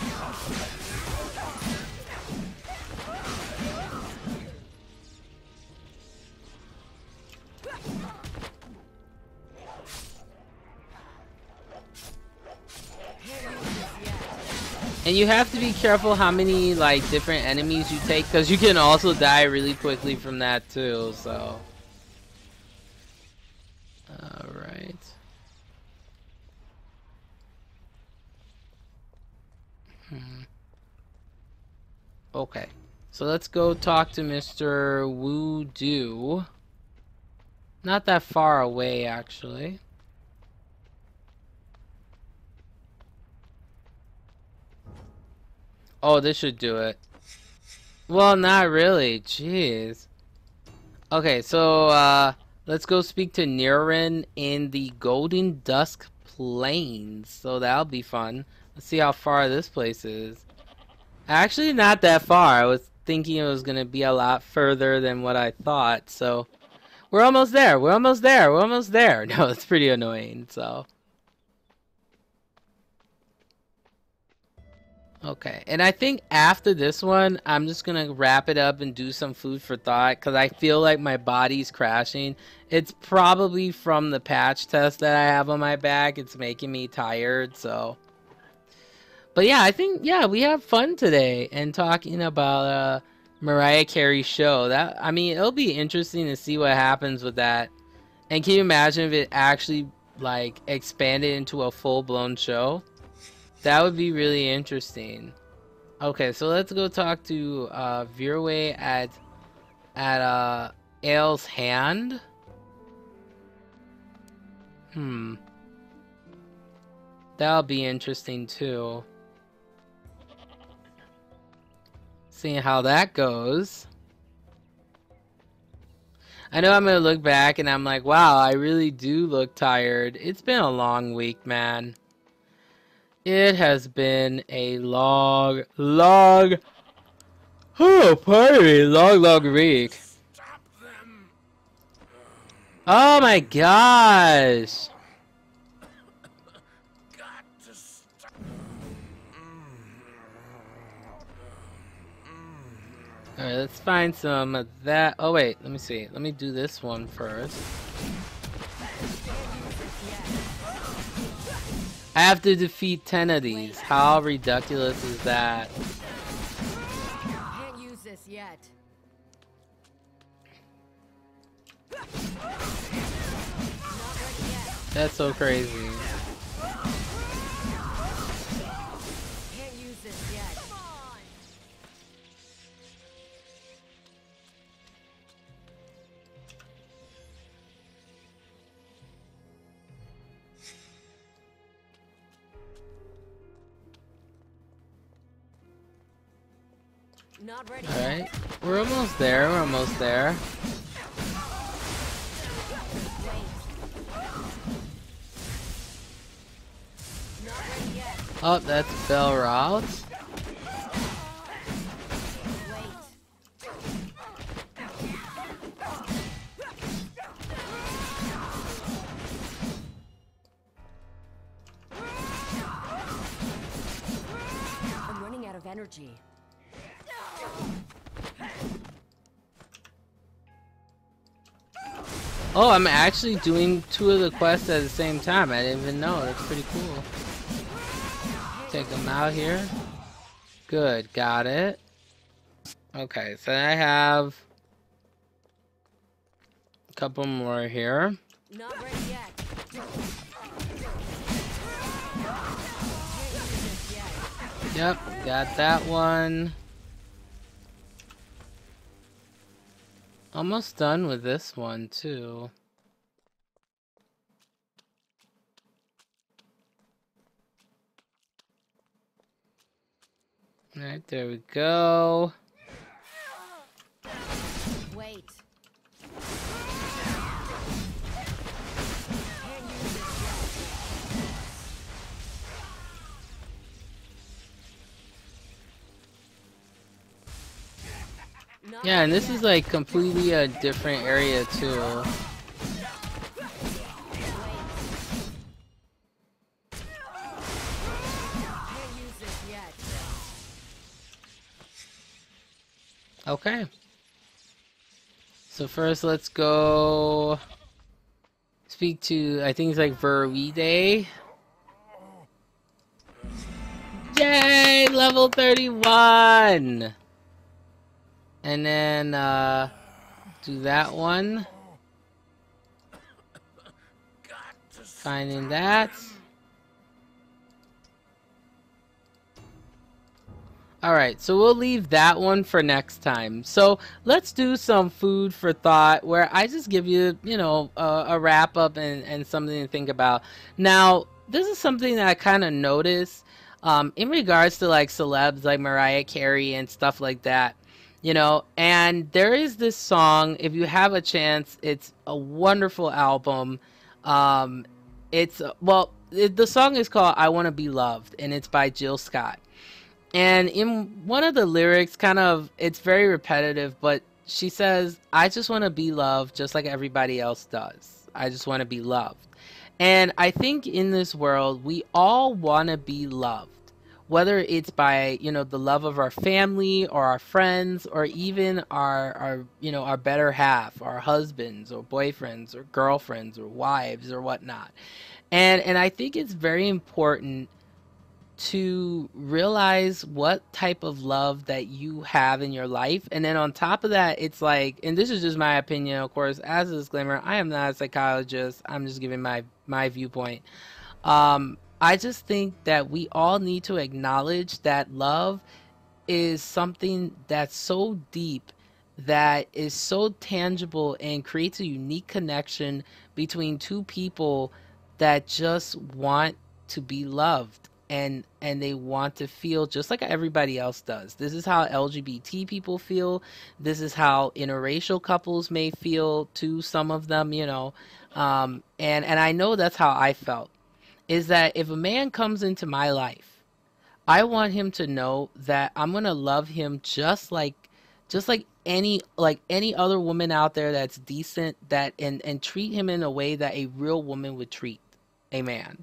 And you have to be careful how many like different enemies you take, because you can also die really quickly from that too, so. Alright. Okay. So let's go talk to Mr. Voodoo. Not that far away actually. Oh, this should do it. Well, not really. Jeez. Okay, so let's go speak to Niren in the Golden Dusk Plains. So that'll be fun. Let's see how far this place is. Actually, not that far. I was thinking it was gonna be a lot further than what I thought. So we're almost there. We're almost there. We're almost there. No, it's pretty annoying. So. Okay, and I think after this one, I'm just gonna wrap it up and do some food for thought because I feel like my body's crashing. It's probably from the patch test that I have on my back. It's making me tired, so. But yeah, I think, yeah, we have fun today and talking about Mariah Carey's show. That, I mean, it'll be interesting to see what happens with that. And can you imagine if it actually, like, expanded into a full-blown show? That would be really interesting. Okay, so let's go talk to Veerway at Ale's hand. That'll be interesting too. Seeing how that goes. I know I'm gonna look back and I'm like, wow, I really do look tired. It's been a long week, man. It has been a long week. Oh my gosh. Alright, let's find some of that. Oh wait, let me see. Let me do this one first. I have to defeat 10 of these. How ridiculous is that? Can't use this yet. That's so crazy. Can't use this yet. Come on. Not ready. All right, we're almost there. We're almost there. Oh, that's Bell Route. I'm running out of energy. Oh, I'm actually doing two of the quests at the same time. I didn't even know. That's pretty cool. Take them out here. Good, got it. Okay, so I have a couple more here. Not ready yet. Yep, got that one. Almost done with this one, too. Alright, there we go. Wait. Yeah, and this is like completely a different area too. Okay. So first let's go speak to, I think it's like Verwide. Yay! Level 31! And then, do that one. Finding that. Alright, so we'll leave that one for next time. So let's do some food for thought where I just give you, you know, a wrap up and something to think about. Now, this is something that I kind of noticed in regards to like celebs like Mariah Carey and stuff like that. You know, and there is this song, if you have a chance, it's a wonderful album. It's, well, the song is called I Want to Be Loved, and it's by Jill Scott. And in one of the lyrics, kind of, it's very repetitive, but she says, I just want to be loved just like everybody else does. I just want to be loved. And I think in this world, we all want to be loved. Whether it's by, you know, the love of our family or our friends or even our you know, our better half, our husbands or boyfriends or girlfriends or wives or whatnot. And I think it's very important to realize what type of love that you have in your life. And then on top of that, it's like, and this is just my opinion, of course, as a disclaimer, I am not a psychologist. I'm just giving my viewpoint. I just think that we all need to acknowledge that love is something that's so deep, that is so tangible and creates a unique connection between two people that just want to be loved, and they want to feel just like everybody else does. This is how LGBT people feel. This is how interracial couples may feel too, some of them, you know. And I know that's how I felt, is that if a man comes into my life, I want him to know that I'm going to love him just like any other woman out there that's decent, that and treat him in a way that a real woman would treat a man.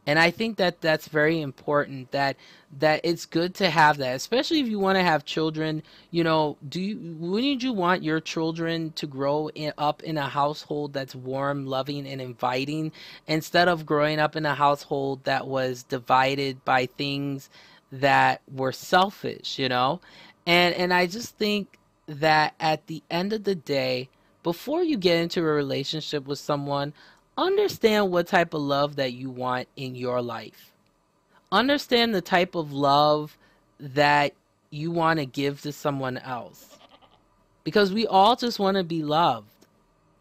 And I think that that's very important, that it's good to have that, especially if you want to have children. You know, wouldn't you want your children to up in a household that's warm, loving, and inviting, instead of growing up in a household that was divided by things that were selfish, you know? And I just think that at the end of the day, before you get into a relationship with someone, understand what type of love that you want in your life. Understand the type of love that you want to give to someone else. Because we all just want to be loved.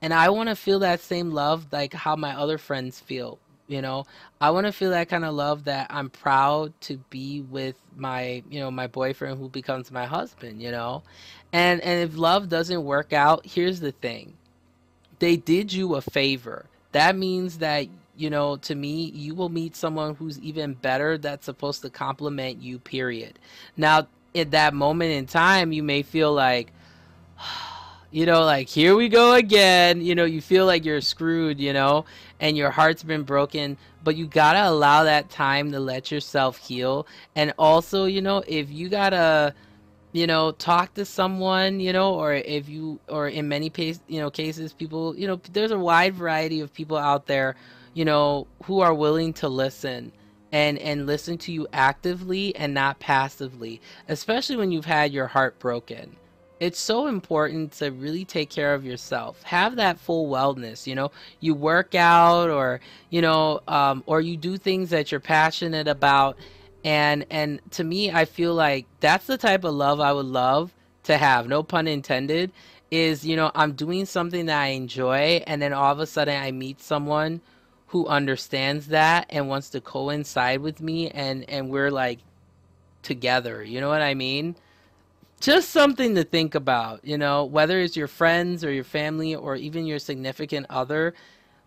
And I want to feel that same love like how my other friends feel, you know. I want to feel that kind of love, that I'm proud to be with my, you know, my boyfriend who becomes my husband, you know. And if love doesn't work out, here's the thing. They did you a favor. That means that, you know, to me, you will meet someone who's even better, that's supposed to compliment you, period. Now, at that moment in time, you may feel like, you know, like, here we go again. You know, you feel like you're screwed, you know, and your heart's been broken. But you gotta allow that time to let yourself heal. And also, you know, if you gotta talk to someone, or if you, or in many cases, people, there's a wide variety of people out there, who are willing to listen and listen to you actively and not passively, especially when you've had your heart broken. It's so important to really take care of yourself. Have that full wellness, you work out, or you do things that you're passionate about, and to me, I feel like that's the type of love I would love to have. No pun intended. Is, I'm doing something that I enjoy, and then all of a sudden I meet someone who understands that and wants to coincide with me, and we're like together. You know what I mean? Just something to think about, whether it's your friends or your family or even your significant other.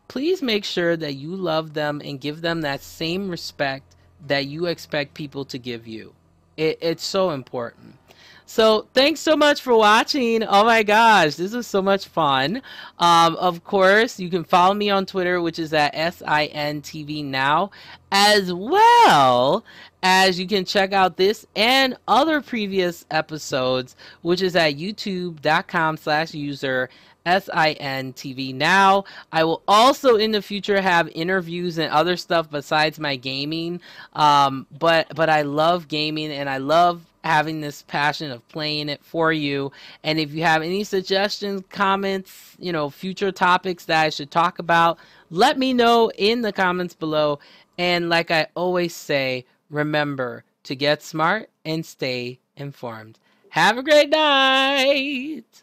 Please make sure that you love them and give them that same respect that you expect people to give you. It's so important. So thanks so much for watching. Oh my gosh, this was so much fun. Of course, you can follow me on Twitter, which is at SINTV now, as well as you can check out this and other previous episodes, which is at youtube.com/user SINTV now. I will also in the future have interviews and other stuff besides my gaming. But I love gaming and I love having this passion of playing it for you. And if you have any suggestions, comments, future topics that I should talk about, let me know in the comments below. And like I always say, remember to get smart and stay informed. Have a great night.